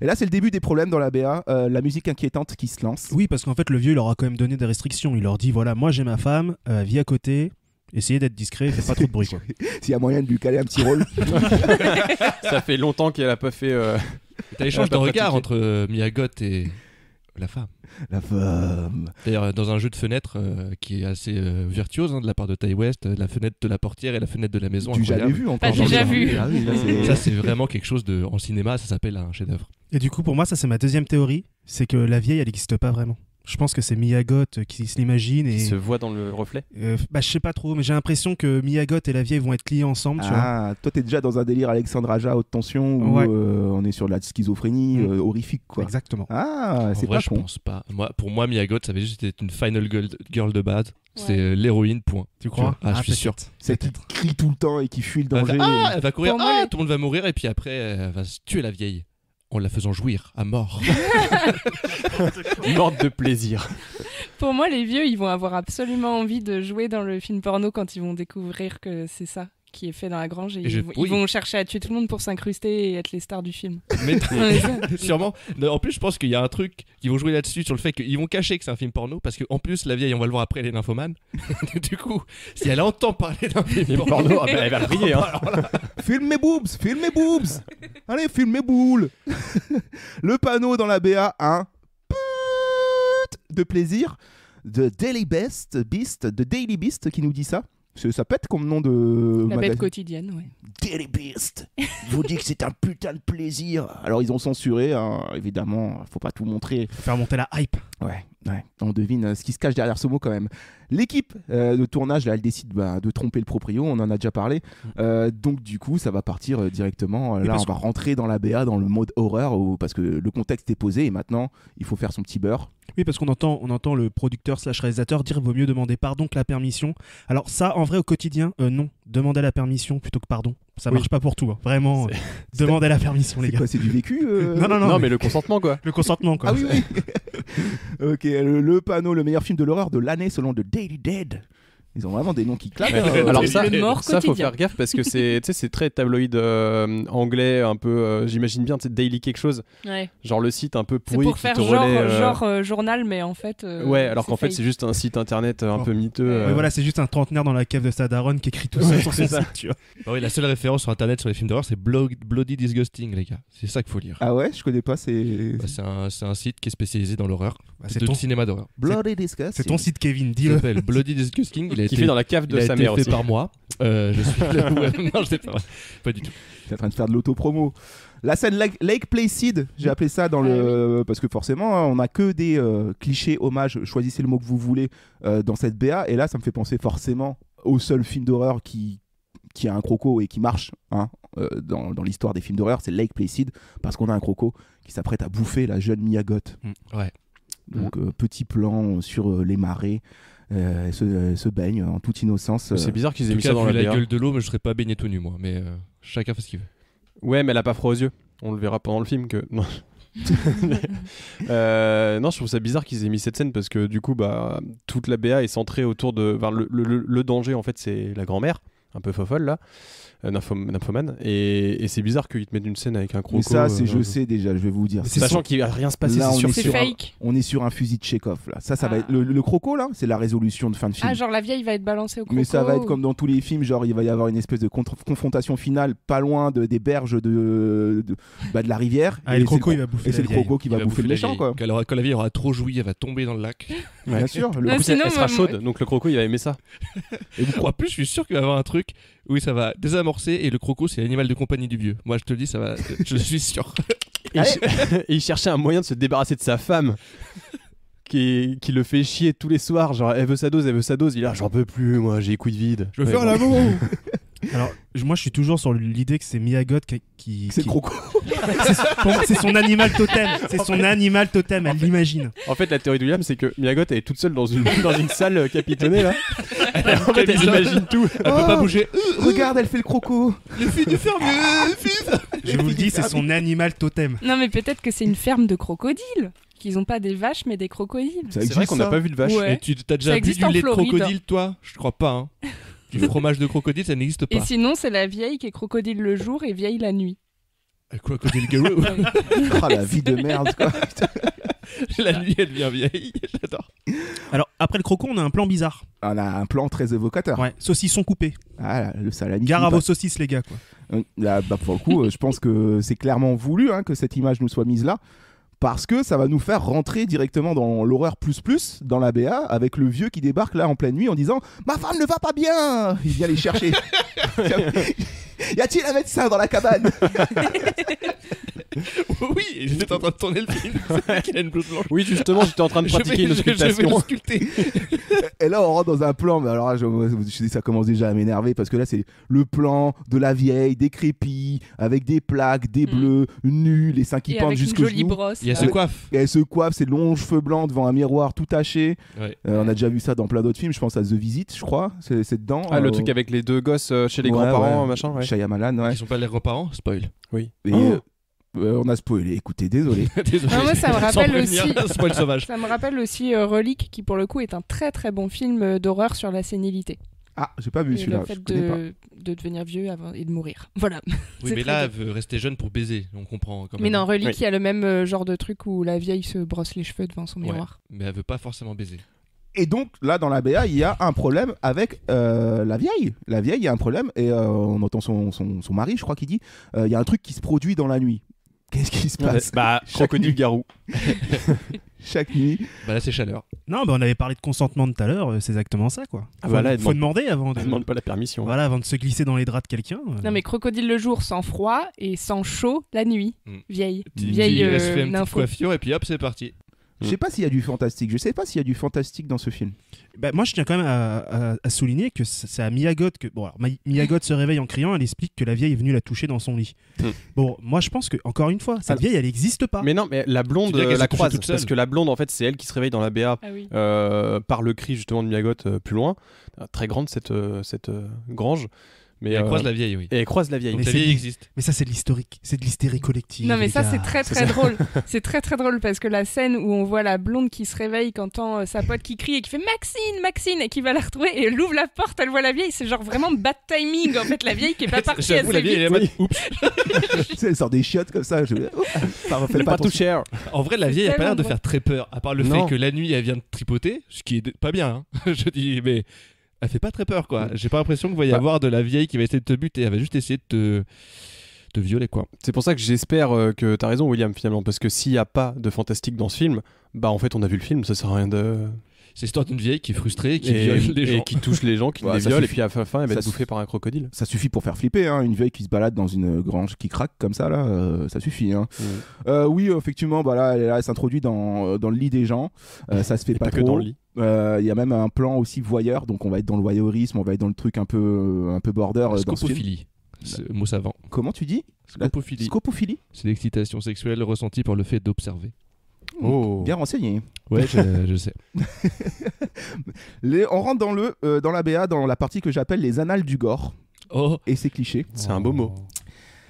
Et là, c'est le début des problèmes dans la BA, la musique inquiétante qui se lance. Oui, parce qu'en fait, le vieux, il leur a quand même donné des restrictions. Il leur dit voilà, moi j'ai ma femme, vie à côté. Essayez d'être discret, faites pas trop de bruit quoi. S'il y a moyen de lui caler un petit rôle. Ça fait longtemps qu'elle a pas fait. T'as échange de regard entre Miyagot et la femme. La femme. D'ailleurs, dans un jeu de fenêtres qui est assez virtuose de la part de Ty West, la fenêtre de la portière et la fenêtre de la maison. Tu jamais vu encore? J'ai déjà vu. Ça, c'est vraiment quelque chose de. En cinéma, ça s'appelle un chef-d'œuvre. Et du coup, pour moi, ça c'est ma deuxième théorie, c'est que la vieille, elle n'existe pas vraiment. Je pense que c'est Miyagot qui se l'imagine et qui se voit dans le reflet. Je sais pas trop, mais j'ai l'impression que Miyagot et la vieille vont être liés ensemble. Tu vois. Toi t'es déjà dans un délire Alexandre Aja haute tension où on est sur de la schizophrénie horrifique quoi. Exactement. C'est vrai, pas je con. pense pas. Pour moi, Miyagot, ça avait juste été une final girl de base. C'est l'héroïne, point. Tu crois? Je suis sûr. C'est qui crie tout le temps et qui fuit le danger. Elle va courir, tout le monde va mourir et puis après, elle va se tuer la vieille. En la faisant jouir à mort. Morte de plaisir. Pour moi, les vieux, ils vont avoir absolument envie de jouer dans le film porno quand ils vont découvrir que c'est ça qui est fait dans la grange. Et ils vont chercher à tuer tout le monde pour s'incruster et être les stars du film. Mais sûrement. En plus, je pense qu'il y a un truc, ils vont jouer là-dessus sur le fait qu'ils vont cacher que c'est un film porno parce qu'en plus, la vieille, on va le voir après, elle est nymphomane. Du coup, si elle entend parler d'un film porno, elle va le briller. Filme mes boobs. Allez, filme mes boules. Le panneau dans la BA, de plaisir de Daily Beast qui nous dit ça. Ça pète comme nom de la bête quotidienne, ouais. Daily Beast. Je vous dis que c'est un putain de plaisir. Alors ils ont censuré, évidemment, faut pas tout montrer. Faut faire monter la hype. Ouais. On devine ce qui se cache derrière ce mot quand même. L'équipe de tournage, là, elle décide de tromper le proprio, on en a déjà parlé. Donc du coup, ça va partir directement. Là, on va rentrer dans la BA, dans le mode horreur, parce que le contexte est posé et maintenant, il faut faire son petit beurre. Oui, parce qu'on entend le producteur / réalisateur dire vaut mieux demander pardon que la permission. Alors ça, en vrai, au quotidien, non. Demandez la permission plutôt que pardon. Ça marche pas pour tout. Vraiment, demandez la permission, les gars. C'est quoi, c'est du vécu Non, mais le consentement, quoi. Le consentement, quoi. Ah oui. Ok, le panneau, le meilleur film de l'horreur de l'année selon The Daily Dead. Ils ont vraiment des noms qui claquent. Alors ça faut faire gaffe parce que c'est très tabloïd anglais, un peu, j'imagine bien, Daily quelque chose. Ouais. Genre le site un peu pourri. C'est pour faire genre journal, mais en fait. Alors qu'en fait c'est juste un site internet un peu miteux. Ouais, voilà, c'est juste un trentenaire dans la cave de sa daronne qui écrit tout ça sur ses sites, tu vois. Oui, la seule référence sur internet sur les films d'horreur, c'est Bloody Disgusting, les gars. C'est ça qu'il faut lire. Ah ouais, je connais pas. C'est un site qui est spécialisé dans l'horreur. C'est ton cinéma d'horreur. Bloody Disgusting. C'est ton site, Kevin. Dis-le. Il s'appelle Bloody Disgusting. Qui fait dans la cave de sa mère aussi. Il a été fait par moi. Je suis non, je sais pas du tout. Tu es en train de faire de l'auto-promo. La scène Lake Placid, j'ai appelé ça dans parce que forcément, on a que des clichés, hommages, choisissez le mot que vous voulez dans cette BA. Et là, ça me fait penser forcément au seul film d'horreur qui a un croco et qui marche dans l'histoire des films d'horreur, c'est Lake Placid, parce qu'on a un croco qui s'apprête à bouffer la jeune Miyagot. Ouais. Donc petit plan sur les marais. Se baigne en toute innocence. C'est bizarre qu'ils aient mis ça dans la BA. gueule de l'eau, mais je serais pas baigné tout nu moi. Mais chacun fait ce qu'il veut. Ouais, mais elle a pas froid aux yeux. On le verra pendant le film que non. Non, je trouve ça bizarre qu'ils aient mis cette scène parce que du coup, toute la BA est centrée autour de. Le danger en fait, c'est la grand-mère, un peu fofolle là. Nymphomane et c'est bizarre qu'ils te mettent une scène avec un croco. Mais ça, je sais déjà, je vais vous dire. Sachant qu'il va rien se passer, là, c'est sûr. Fake. On est sur un fusil de Chekhov là. Ça va être le croco là, c'est la résolution de fin de film. Ah, genre la vieille va être balancée au croco. Mais ça va être comme dans tous les films, genre il va y avoir une espèce de confrontation finale pas loin des berges de la rivière. Et le croco il va bouffer. Et c'est le croco qui va bouffer le méchant quoi. Quand la vieille aura trop joui, elle va tomber dans le lac. Bien sûr. Elle sera chaude, donc le croco il va aimer ça. Et en plus, je suis sûr qu'il va y avoir un truc où ça va désamorcer et le croco c'est l'animal de compagnie du vieux. Moi je te le dis, ça va. Je suis sûr. Et il cherchait un moyen de se débarrasser de sa femme qui le fait chier tous les soirs. Genre elle veut sa dose. Il est là, j'en peux plus, moi j'ai les couilles vides. Je veux faire l'amour. Alors, moi, je suis toujours sur l'idée que c'est Mia Goth qui C'est le croco. c'est son animal totem. C'est son animal totem, elle l'imagine. En fait, la théorie de William, c'est que Mia Goth elle est toute seule dans une salle capitonnée là. En fait, elle imagine tout. Elle peut pas bouger. Regarde, elle fait le croco. Le fils du fermier. Je vous le dis, c'est son animal totem. Non, mais peut-être que c'est une ferme de crocodiles. Qu'ils ont pas des vaches, mais des crocodiles. C'est vrai qu'on n'a pas vu de vache. Ouais. Et tu t'as déjà bu du lait de crocodile, toi? Je crois pas. Hein. Du fromage de crocodile, ça n'existe pas. Et sinon, c'est la vieille qui est crocodile le jour et vieille la nuit. Crocodile Guru. Ah, la vie de merde, quoi. La nuit, elle devient vieille. J'adore. Alors, après le croco, on a un plan bizarre. On a un plan très évocateur. Ouais, saucisson coupé. Ah, le salami. Gare à vos saucisses, les gars, quoi. Là, pour le coup, je pense que c'est clairement voulu que cette image nous soit mise là. Parce que ça va nous faire rentrer directement dans l'horreur plus dans la BA avec le vieux qui débarque là en pleine nuit en disant « Ma femme ne va pas bien !» Il vient les chercher. Y a-t-il un médecin dans la cabane? Oui, j'étais en train de tourner le film. Il a une blouse blanche. Oui, justement, j'étais en train de pratiquer une auscultation. Je vais l'ausculter. Et là, on rentre dans un plan. Mais alors, ça commence déjà à m'énerver parce que là, c'est le plan de la vieille, décrépie, avec des plaques, des bleus, nus, les seins qui pendent jusqu'au genou. Brosse. Il y a ce coiffe. Et elle se coiffe, ses longs cheveux blancs devant un miroir tout taché. Ouais. On a déjà vu ça dans plein d'autres films. Je pense à The Visit, je crois. C'est dedans. Ah, le truc avec les deux gosses chez les grands-parents, machin. Ouais. Shyamalan, ouais. Ils sont pas les grands-parents? Spoil. Oui. Et, on a spoilé. Écoutez, désolé. Désolé. Non, moi, ça me rappelle aussi. Spoil sauvage. Ça me rappelle aussi Relic, qui pour le coup est un très très bon film d'horreur sur la sénilité. Ah, j'ai pas vu Et celui-là. le fait de devenir vieux et de mourir. Voilà. Oui, mais là, elle veut rester jeune pour baiser. On comprend quand même. Mais non, Relic, Oui. il y a le même genre de truc où la vieille se brosse les cheveux devant son miroir. Mais elle veut pas forcément baiser. Et donc, là, dans la BA, il y a un problème avec la vieille. La vieille, il y a un problème. Et on entend son mari, je crois, qui dit il y a un truc qui se produit dans la nuit. Qu'est-ce qui se passe? Bah, crocodile garou. Chaque nuit. Bah là, c'est chaleur. Non, on avait parlé de consentement tout à l'heure, c'est exactement ça, quoi. Ah bah là, elle faut demande- demander avant de... Elle demande pas la permission. Voilà, avant de se glisser dans les draps de quelqu'un. Non, mais crocodile le jour sans froid et sans chaud la nuit. Vieille. Vieille, elle se fait une petite nympho. coiffure et puis hop, c'est parti. Je sais pas s'il y a du fantastique. Je sais pas s'il y a du fantastique dans ce film. Bah, moi, je tiens quand même à souligner que c'est à Mia Goth que... Bon, alors, Mia Goth se réveille en criant, elle explique que la vieille est venue la toucher dans son lit. Bon, moi, je pense que, encore une fois, cette vieille, elle n'existe pas. Mais non, mais la blonde Tu dis qu'elle la s'est couchée croise. toute seule. Parce que la blonde, en fait, c'est elle qui se réveille dans la BA Ah oui. par le cri justement de Mia Goth plus loin. Très grande cette grange. Mais Et elle croise la vieille, oui. Et elle croise la vieille. Donc Mais la c'est vieille dit- existe. Mais ça, c'est de l'historique. C'est de l'hystérie collective. Non, mais les ça, gars. c'est très très drôle. C'est très très drôle parce que la scène où on voit la blonde qui se réveille, qui entend sa pote qui crie et qui fait Maxine, Maxine, et qui va la retrouver et elle ouvre la porte, elle voit la vieille. C'est genre vraiment bad timing en fait. La vieille qui est pas partie J'avoue, la assez vieille, vite. elle est en mode, oups. Tu sais, elle sort des chiottes comme ça. Ça refait Pas tout cher. En vrai, la vieille, elle a pas l'air de tellement faire très peur. À part le Non. fait que la nuit, elle vient de tripoter, ce qui est pas bien. Hein. Je dis, mais elle fait pas très peur, quoi. J'ai pas l'impression qu'il va y avoir de la vieille qui va essayer de te buter. Elle va juste essayer de te violer, quoi. C'est pour ça que j'espère que t'as raison, William, finalement. Parce que s'il y a pas de fantastique dans ce film, bah en fait, on a vu le film, ça sert à rien de. C'est l'histoire d'une vieille qui est frustrée, qui viole les gens. Et qui touche les gens, qui Ouais, les ça viole, et suffit. puis à la fin, elle va Ça être bouffée par un crocodile. Ça suffit pour faire flipper, une vieille qui se balade dans une grange qui craque comme ça, là, ça suffit. Oui, effectivement, bah là, elle s'introduit dans le lit des gens, ça se fait Et pas pas que trop. dans le lit. Il y a même un plan aussi voyeur, donc on va être dans le voyeurisme, on va être dans le truc un peu border dans ce film. Scopophilie. C'est mot savant. Comment tu dis? Scopophilie. Scopophilie. C'est l'excitation sexuelle ressentie par le fait d'observer. Oh. Bien renseigné. Ouais, je sais. On rentre dans la BA, dans la partie que j'appelle les annales du gore. Oh, Et c'est cliché. C'est un beau mot.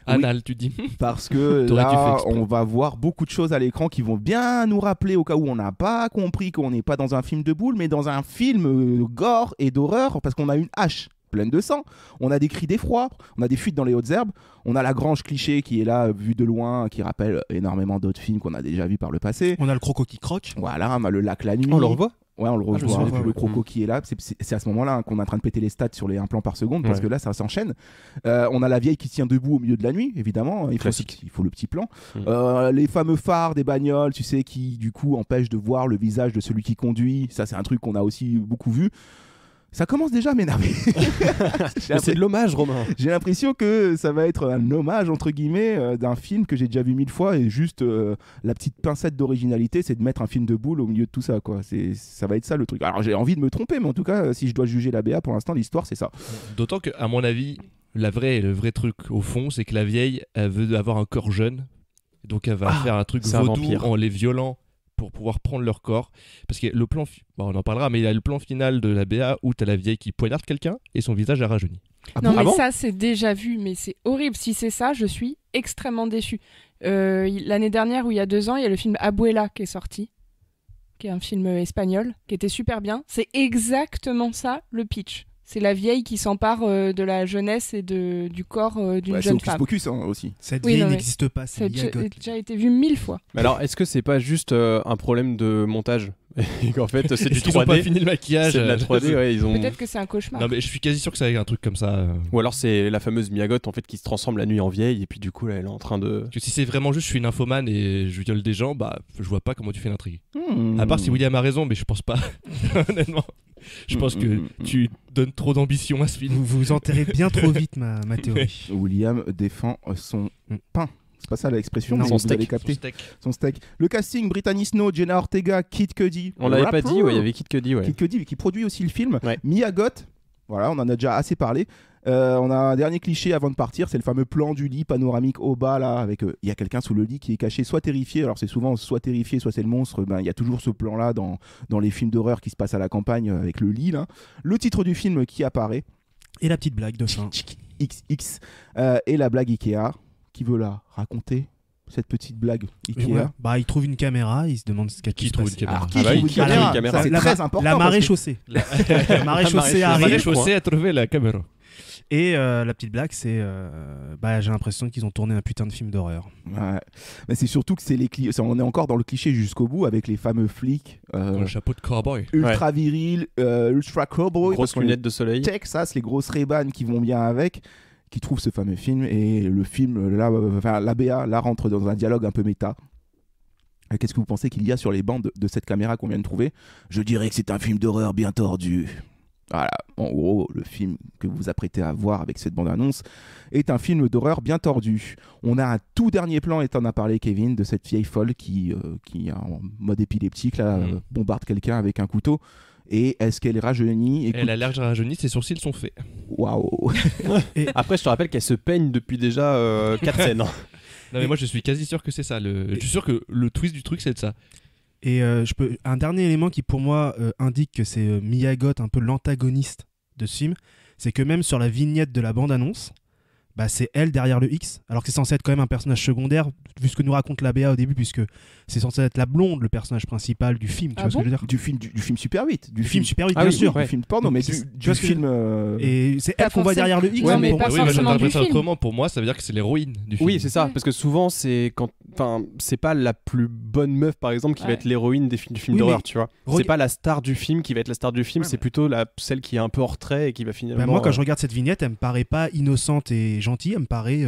anal, tu dis. Parce que T'aurais dû faire là, exprès. on va voir beaucoup de choses à l'écran qui vont bien nous rappeler, au cas où on n'a pas compris qu'on n'est pas dans un film de boule, mais dans un film gore et d'horreur, parce qu'on a une hache pleine de sang, on a des cris d'effroi, on a des fuites dans les hautes herbes, on a la grange cliché qui est là, vue de loin, qui rappelle énormément d'autres films qu'on a déjà vus par le passé. On a le croco qui croque. Voilà, on a le lac la nuit. On le revoit. Ouais, on le je me revoit, souviens pas, le ouais. croco qui est là. C'est à ce moment-là qu'on est en train de péter les stats sur les 1 plan par seconde, parce Ouais. que là, ça s'enchaîne. On a la vieille qui tient debout au milieu de la nuit, évidemment. Il faut le petit plan. Les fameux phares des bagnoles, tu sais, qui du coup empêchent de voir le visage de celui qui conduit. Ça, c'est un truc qu'on a aussi beaucoup vu. Ça commence déjà à m'énerver. Mais c'est de l'hommage, Romain. J'ai l'impression que ça va être un hommage, entre guillemets, d'un film que j'ai déjà vu 1000 fois, et juste la petite pincette d'originalité, c'est de mettre un film de boule au milieu de tout ça, quoi. Ça va être ça le truc. Alors j'ai envie de me tromper, mais en tout cas, si je dois juger la BA, pour l'instant, l'histoire, c'est ça. D'autant que, à mon avis, le vrai truc au fond, c'est que la vieille, elle veut avoir un corps jeune. Donc elle va faire un truc vaudou en les violant pour pouvoir prendre leur corps. Parce que le plan, on en parlera, mais il y a le plan final de la BA où t'as la vieille qui poignarde quelqu'un et son visage est rajeuni. Non, mais ça, c'est déjà vu, mais c'est horrible. Si c'est ça, je suis extrêmement déçue. L'année dernière, ou il y a 2 ans, il y a le film Abuela qui est sorti, qui est un film espagnol, qui était super bien. C'est exactement ça, le pitch. C'est la vieille qui s'empare de la jeunesse et du corps d'une jeune femme. C'est Hocus Pocus aussi. Cette vieille n'existe pas, c'est Ça a déjà été vu 1000 fois. Mais alors, est-ce que c'est pas juste un problème de montage et qu'en fait c'est du 3D. Ils ont pas fini le maquillage. C'est de la 3D, ouais, ils ont. Peut-être que c'est un cauchemar. Non mais je suis quasi sûr que c'est un truc comme ça. Ou alors c'est la fameuse Miyagot en fait qui se transforme la nuit en vieille et puis du coup là, elle est en train de. Parce que si c'est vraiment juste je suis nymphomane et je viole des gens, bah je vois pas comment tu fais l'intrigue. À part si William a raison, mais je pense pas. Honnêtement. Je pense que tu donnes trop d'ambition à ce film. Vous enterrez bien trop vite ma théorie. William défend son pain. C'est pas ça l'expression, non, mais vous allez capter. Son steak. Le casting, Brittany Snow, Jenna Ortega, Kid Cudi. On l'avait pas dit, il y avait Kid Cudi. Kid Cudi qui produit aussi le film. Miyagot, voilà, on en a déjà assez parlé. On a un dernier cliché avant de partir, c'est le fameux plan du lit panoramique au bas là, avec il y a quelqu'un sous le lit qui est caché, soit terrifié, alors c'est souvent soit terrifié, soit c'est le monstre, il y a toujours ce plan là dans les films d'horreur qui se passent à la campagne avec le lit là. Le titre du film qui apparaît. Et la petite blague de fin. XX. Et la blague Ikea. Qui veut la raconter, cette petite blague Ikea? Bah, il trouve une caméra, il se demande ce qui trouve une caméra. Qui trouve une caméra? C'est très important. La marée chaussée. La marée chaussée arrive. La marée chaussée a trouvé la caméra. Et la petite blague, c'est j'ai l'impression qu'ils ont tourné un putain de film d'horreur. Ouais. Mais c'est surtout que on est encore dans le cliché jusqu'au bout avec les fameux flics. Le chapeau de cowboy. Ultra viril, ultra cowboy. Grosses lunettes de soleil. Texas, les grosses Ray-Ban qui vont bien avec. Qui trouve ce fameux film et le film là, la BA là rentre dans un dialogue un peu méta. Qu'est-ce que vous pensez qu'il y a sur les bandes de cette caméra qu'on vient de trouver? Je dirais que c'est un film d'horreur bien tordu. Voilà, en gros, le film que vous vous apprêtez à voir avec cette bande-annonce est un film d'horreur bien tordu. On a un tout dernier plan, et t'en as parlé Kevin, de cette vieille folle qui en mode épileptique là, bombarde quelqu'un avec un couteau. Et est-ce qu'elle est rajeunie? Elle a l'air rajeunie, ses sourcils sont faits. Waouh. Après, je te rappelle qu'elle se peigne depuis déjà 4 scènes. Non, mais moi, je suis quasi sûr que c'est ça. Je suis sûr que le twist du truc, c'est de ça. Et un dernier élément qui, pour moi, indique que c'est Miyagot, un peu l'antagoniste de ce film, c'est que même sur la vignette de la bande-annonce, c'est elle derrière le X, alors que c'est censé être quand même un personnage secondaire, vu ce que nous raconte la BA au début, puisque c'est censé être la blonde, le personnage principal du film. Tu vois ce que je veux dire? Du film Super 8. Du film Super 8, bien sûr. Du film porno, mais du film. Et c'est elle qu'on voit derrière le X. Ouais, mais pas forcément du film. Autrement, pour moi, ça veut dire que c'est l'héroïne du film. Oui, c'est ça, parce que souvent, c'est pas la plus bonne meuf, par exemple, qui va être l'héroïne du film d'horreur, tu vois. C'est pas la star du film qui va être la star du film, c'est plutôt celle qui est un peu en retrait et qui va finalement. Moi, quand je regarde cette vignette, elle me paraît pas innocente et gentille, elle me paraît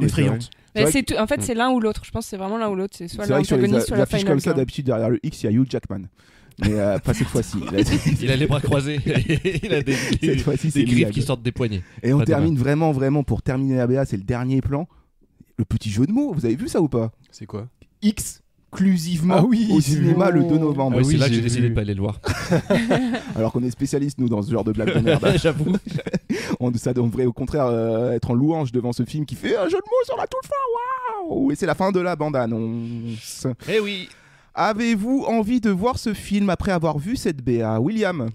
effrayante. En fait, c'est l'un ou l'autre. Je pense que c'est vraiment l'un ou l'autre. C'est soit vrai que sur l'antagoniste, soit la affiches final comme ça, girl. d'habitude, derrière le X, il y a Hugh Jackman. Mais pas cette fois-ci. Il a les bras croisés. Il a des griffes qui sortent des poignets. Et on termine vraiment, pour terminer la BA, c'est le dernier plan. Le petit jeu de mots, vous avez vu ça ou pas? C'est quoi? Exclusivement au cinéma le 2 novembre. C'est là que j'ai décidé de pas aller le voir. Alors qu'on est spécialiste, nous, dans ce genre de blague de merde. J'avoue. Ça devrait au contraire être en louange devant ce film qui fait un jeu de mots sur la toute fin. Waouh! Et c'est la fin de la bande-annonce. Eh oui! Avez-vous envie de voir ce film après avoir vu cette BA, William?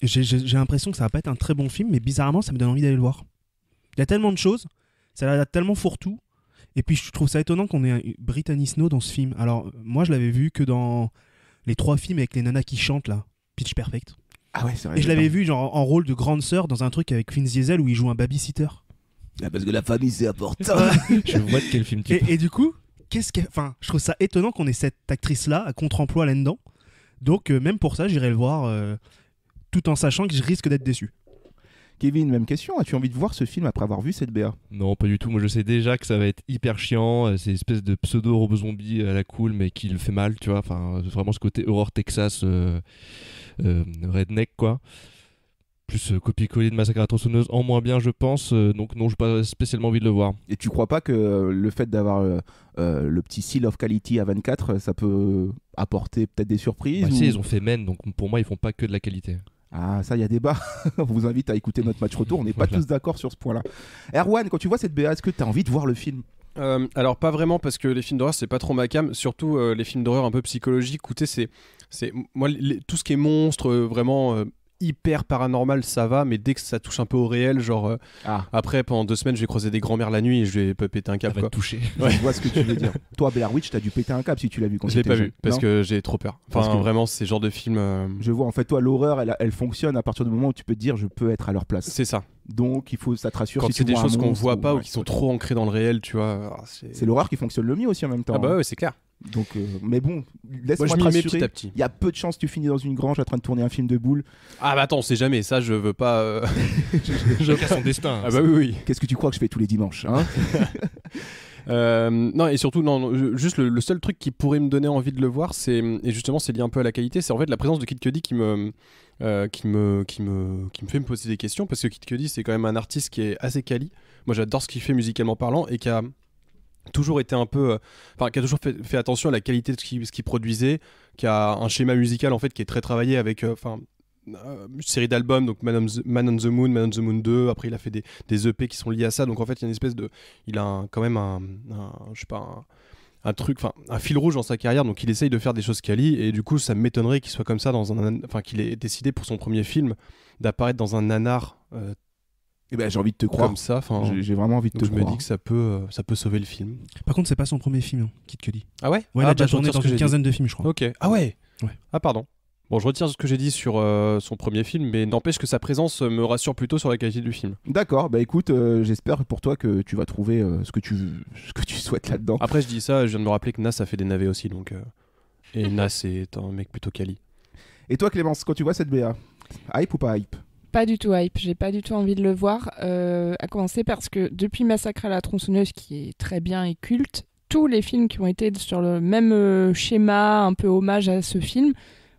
J'ai l'impression que ça va pas être un très bon film, mais bizarrement, ça me donne envie d'aller le voir. Il y a tellement de choses, ça a l'air tellement fourre-tout. Et puis je trouve ça étonnant qu'on ait Brittany Snow dans ce film. Alors moi je l'avais vu que dans les 3 films avec les nanas qui chantent là, Pitch Perfect. Ah ouais, c'est vrai. Et je l'avais vu genre en rôle de grande sœur dans un truc avec Vin Diesel où il joue un babysitter. Parce que la famille c'est important. Je vois de quel film tu parles. Et du coup, je trouve ça étonnant qu'on ait cette actrice là à contre-emploi là-dedans. Donc même pour ça, j'irai le voir tout en sachant que je risque d'être déçu. Kevin, même question, as-tu envie de voir ce film après avoir vu cette BA? Non, pas du tout. Moi, je sais déjà que ça va être hyper chiant. C'est une espèce de pseudo-robot zombie à la cool, mais qui le fait mal, tu vois. Enfin, vraiment ce côté Horror Texas, redneck, quoi. Plus copier-coller de Massacre à la tronçonneuse en moins bien, je pense. Donc non, je n'ai pas spécialement envie de le voir. Et tu crois pas que le fait d'avoir le petit seal of quality à 24, ça peut apporter peut-être des surprises Si, ils ont fait Men, donc pour moi, ils font pas que de la qualité. Ah, ça, il y a débat. On vous invite à écouter notre match retour. On n'est pas tous d'accord sur ce point-là. Erwan, quand tu vois cette BA, est-ce que tu as envie de voir le film ? Alors pas vraiment, parce que les films d'horreur c'est pas trop ma cam, surtout les films d'horreur un peu psychologiques. Écoutez, c'est moi tout ce qui est monstre, vraiment hyper paranormal, ça va, mais dès que ça touche un peu au réel, genre après pendant 2 semaines je vais croiser des grands-mères la nuit et je vais péter un câble, Ça va quoi. te toucher. Ouais. Je vois ce que tu veux dire. Toi, Blair Witch, t'as dû péter un câble si tu l'as vu quand Je l'ai t'étais pas jeune. vu parce Non que j'ai trop peur. Parce Enfin que- vraiment c'est genre de film. Je vois, en fait, toi, l'horreur, elle fonctionne à partir du moment où tu peux te dire je peux être à leur place. C'est ça. Donc, ça te rassure Quand si c'est tu des vois un choses qu'on monstre voit pas ou ouais, qui sont trop ancrées dans le réel, tu vois. C'est l'horreur qui fonctionne le mieux aussi en même temps. Ah bah ouais, c'est clair. Donc, mais bon, Moi, laisse-moi je te m'y mets rassurer. petit à petit. Il y a peu de chances que tu finis dans une grange en train de tourner un film de boules. Ah bah attends, on sait jamais, ça je veux pas. Chacun son destin. Ah bah oui. Qu'est-ce que tu crois que je fais tous les dimanches, hein? Non, et surtout, juste le seul truc qui pourrait me donner envie de le voir, et justement c'est lié un peu à la qualité, c'est en fait la présence de Kid Cudi qui me fait me poser des questions, parce que Kid Cudi c'est quand même un artiste qui est assez quali. Moi j'adore ce qu'il fait musicalement parlant et qui a toujours été un peu qui a toujours fait attention à la qualité de ce qu'il produisait, qui a un schéma musical en fait qui est très travaillé avec une série d'albums, donc Man on the Moon 2, après il a fait des EP qui sont liés à ça, donc en fait il y a une espèce de, il a quand même un truc, un fil rouge dans sa carrière, donc il essaye de faire des choses quali, et du coup ça m'étonnerait qu'il soit comme ça qu'il ait décidé pour son premier film d'apparaître dans un nanar Eh ben, j'ai envie de te croire. comme ça, J'ai vraiment envie de te je me croire. dis que ça peut sauver le film. Par contre, c'est pas son premier film, Kid Cudi. Ah ouais? Ouais, il a déjà je tourné retire dans ce que une j'ai quinzaine de films, je crois. Ok. Ah ouais. Ouais. Ah pardon. Bon, je retire ce que j'ai dit sur son premier film, mais n'empêche que sa présence me rassure plutôt sur la qualité du film. D'accord, bah écoute, j'espère pour toi que tu vas trouver ce que tu souhaites là-dedans. Après, je dis ça, je viens de me rappeler que Nas a fait des navets aussi, donc et Nas est un mec plutôt quali. Et toi, Clémence, quand tu vois cette BA, hype ou pas hype? Pas du tout hype, j'ai pas du tout envie de le voir. À commencer parce que depuis Massacre à la tronçonneuse, qui est très bien et culte, tous les films qui ont été sur le même schéma, un peu hommage à ce film,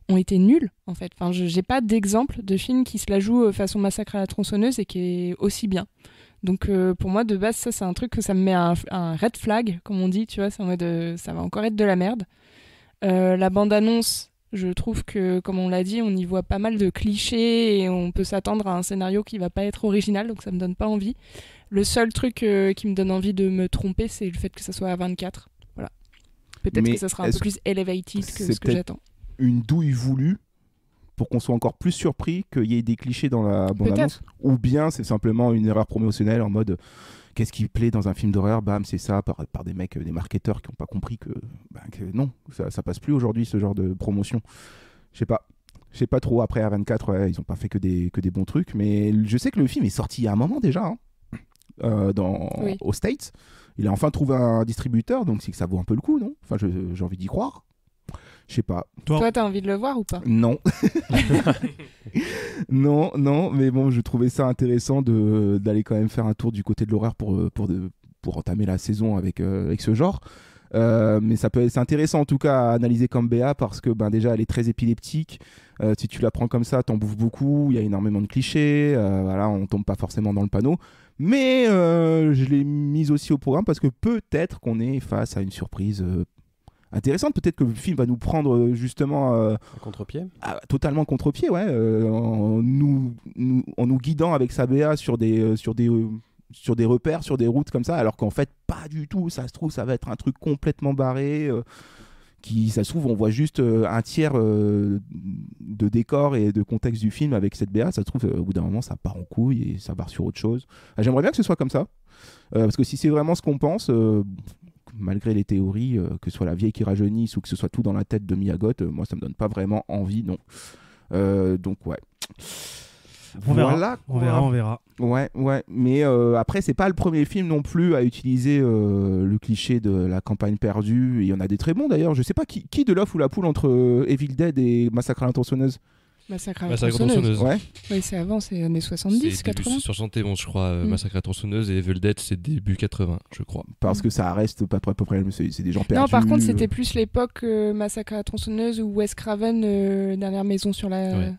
ont été nuls en fait. Enfin, j'ai pas d'exemple de film qui se la joue façon Massacre à la tronçonneuse et qui est aussi bien. Donc pour moi de base ça c'est un truc que ça me met un red flag comme on dit, tu vois, c'est en mode ça va encore être de la merde. La bande-annonce, je trouve que comme on l'a dit, on y voit pas mal de clichés et on peut s'attendre à un scénario qui va pas être original, donc ça me donne pas envie. Le seul truc qui me donne envie de me tromper, c'est le fait que ça soit à 24. Voilà. Peut-être Mais que ça sera un peu plus elevated que c'est ce que peut-être j'attends. une douille voulue pour qu'on soit encore plus surpris qu'il y ait des clichés dans la bande-annonce, ou bien c'est simplement une erreur promotionnelle en mode qu'est-ce qui plaît dans un film d'horreur, bam, c'est ça, par des mecs, des marketeurs qui n'ont pas compris que non, ça passe plus aujourd'hui ce genre de promotion. Je sais pas trop. Après A24, ouais, ils ont pas fait que des bons trucs, mais je sais que le film est sorti il y a un moment déjà, Oui. aux States. Il a enfin trouvé un distributeur, donc c'est que ça vaut un peu le coup, non? Enfin, j'ai envie d'y croire. Je sais pas. Toi, t'as envie de le voir ou pas? Non. non, mais bon, je trouvais ça intéressant d'aller quand même faire un tour du côté de l'horreur pour entamer la saison avec ce genre. Mais c'est intéressant en tout cas à analyser comme BA parce que déjà elle est très épileptique. Si tu la prends comme ça, t'en bouffes beaucoup. Il y a énormément de clichés. Voilà, on tombe pas forcément dans le panneau. Mais je l'ai mise aussi au programme parce que peut-être qu'on est face à une surprise intéressante. Peut-être que le film va nous prendre justement contre-pied. Totalement contre-pied, ouais, en nous guidant avec sa BA sur des repères, sur des routes comme ça, alors qu'en fait pas du tout. Ça se trouve ça va être un truc complètement barré qui, ça se trouve, on voit juste un tiers de décor et de contexte du film avec cette BA. Ça se trouve au bout d'un moment ça part en couille et ça part sur autre chose. J'aimerais bien que ce soit comme ça parce que si c'est vraiment ce qu'on pense, malgré les théories, que ce soit la vieille qui rajeunisse ou que ce soit tout dans la tête de Miyamoto, moi ça me donne pas vraiment envie, non. Donc ouais. On Voilà, verra. Ouais, mais après c'est pas le premier film non plus à utiliser le cliché de la campagne perdue. Il y en a des très bons d'ailleurs. Je sais pas qui de l'œuf ou la poule entre Evil Dead et Massacre à la tronçonneuse. Massacre à la tronçonneuse. Ouais. Oui, c'est avant, c'est années 70, 80. C'est 71, je crois. Massacre à la tronçonneuse et Evil Dead, c'est début 80, je crois. Parce que ça reste pas à peu près, c'est des gens perdus. Non, par contre, c'était plus l'époque Massacre à la tronçonneuse ou Wes Craven, Dernière maison sur la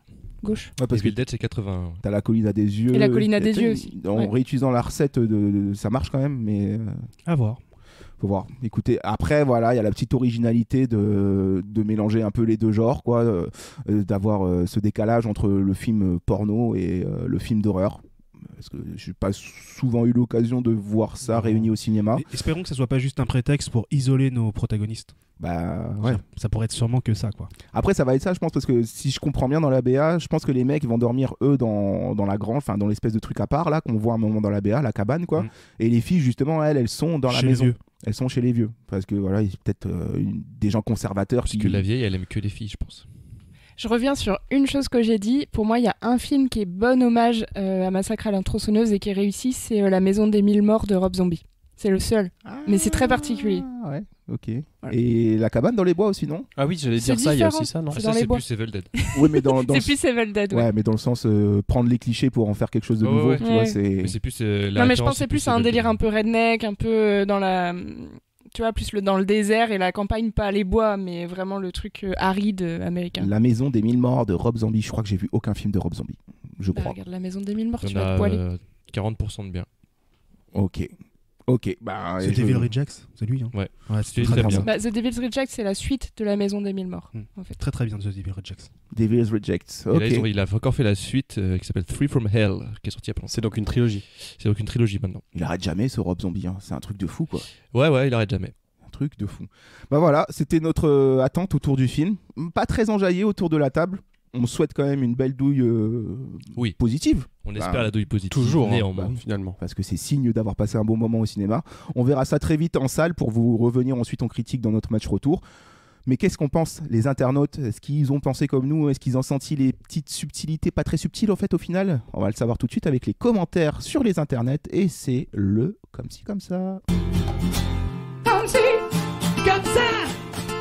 gauche. Ouais, parce Evil que Dead, c'est 80. T'as la colline à des yeux. Et la colline à des yeux aussi. En réutilisant la recette, ça marche quand même, mais. À voir. Faut voir. Écoutez, après, voilà, il y a la petite originalité de mélanger un peu les deux genres, quoi, d'avoir ce décalage entre le film porno et le film d'horreur. Parce que je n'ai pas souvent eu l'occasion de voir ça réuni au cinéma. Espérons que ça soit pas juste un prétexte pour isoler nos protagonistes. Bah ouais. Ça pourrait être sûrement que ça, quoi. Après, ça va être ça, je pense, parce que si je comprends bien dans la BA, je pense que les mecs vont dormir eux dans la grange, enfin dans l'espèce de truc à part là qu'on voit un moment dans la BA, la cabane, quoi. Et les filles, justement, elles sont dans la Chez les maison. vieux. Elles sont chez les vieux, parce que voilà, il y a peut-être des gens conservateurs. Parce que la vieille, elle aime que les filles, je pense. Je reviens sur une chose que j'ai dit. Pour moi, il y a un film qui est bon hommage à Massacre à la tronçonneuse et qui est réussi, c'est La Maison des Mille Morts de Rob Zombie. C'est le seul, mais c'est très particulier. Ouais, ok. Voilà. Et la cabane dans les bois aussi, non? Ah oui, j'allais C'est dire ça, il y a différent. aussi ça, non? C'est Ça, dans les c'est bois. plus Evil Dead. Oui, mais dans C'est plus Evil Dead, ouais, mais dans le sens prendre les clichés pour en faire quelque chose de Ouais, nouveau, ouais. tu vois, Ouais. c'est... Mais c'est plus. Non, mais je pensais plus à un délire un peu redneck, un peu dans la. Tu vois, plus dans le désert et la campagne, pas les bois, mais vraiment le truc aride américain. La Maison des Mille Morts de Rob Zombie. Je crois que j'ai vu aucun film de Rob Zombie, je Bah, crois. regarde La Maison des Mille Morts, Il tu y en vas te a poiler. 40% de bien. Ok, bah... C'est je- Devil Rejects, c'est lui. Hein. Ouais. C'est Très bien. Bah, The Devil's Reject, c'est la suite de La Maison des Mille Morts, en fait. Très très bien, The Devil Rejects. Devil's Rejects. Et Ok. là, il a encore fait la suite qui s'appelle Free From Hell, qui est sortie il y a pas longtemps. C'est donc une trilogie. C'est donc une trilogie maintenant. Il arrête jamais ce Rob Zombie, hein. C'est un truc de fou, quoi. Ouais, il arrête jamais. Un truc de fou. Bah voilà, c'était notre attente autour du film. Pas très enjaillé autour de la table. On souhaite quand même une belle douille Oui. positive. On Bah, espère la douille positive. Toujours, hein, néanmoins. finalement. Parce que c'est signe d'avoir passé un bon moment au cinéma. On verra ça très vite en salle pour vous revenir ensuite en critique dans notre match retour. Mais qu'est-ce qu'on pense, les internautes? Est-ce qu'ils ont pensé comme nous? Est-ce qu'ils ont senti les petites subtilités, pas très subtiles en fait au final? On va le savoir tout de suite avec les commentaires sur les internets. Et c'est le comme ci comme ça. Comme si, comme ça,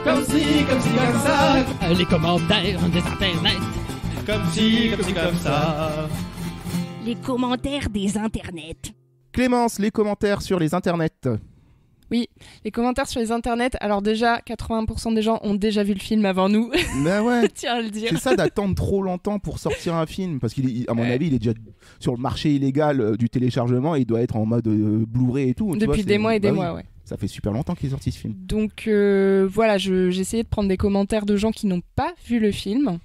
comme si, comme ça. Les commentaires des internets. Comme si, comme ça. Les commentaires des internets. Clémence, les commentaires sur les internets. Oui, les commentaires sur les internets. Alors déjà, 80% des gens ont déjà vu le film avant nous. Bah ouais. Tiens à le dire. C'est ça d'attendre trop longtemps pour sortir un film. Parce qu'à mon avis, il est déjà sur le marché illégal du téléchargement et il doit être en mode Blu-ray et tout. Tu Depuis vois, des mois et des oui. mois, ouais. Ça fait super longtemps qu'il est sorti ce film. Donc voilà, j'ai essayé de prendre des commentaires de gens qui n'ont pas vu le film.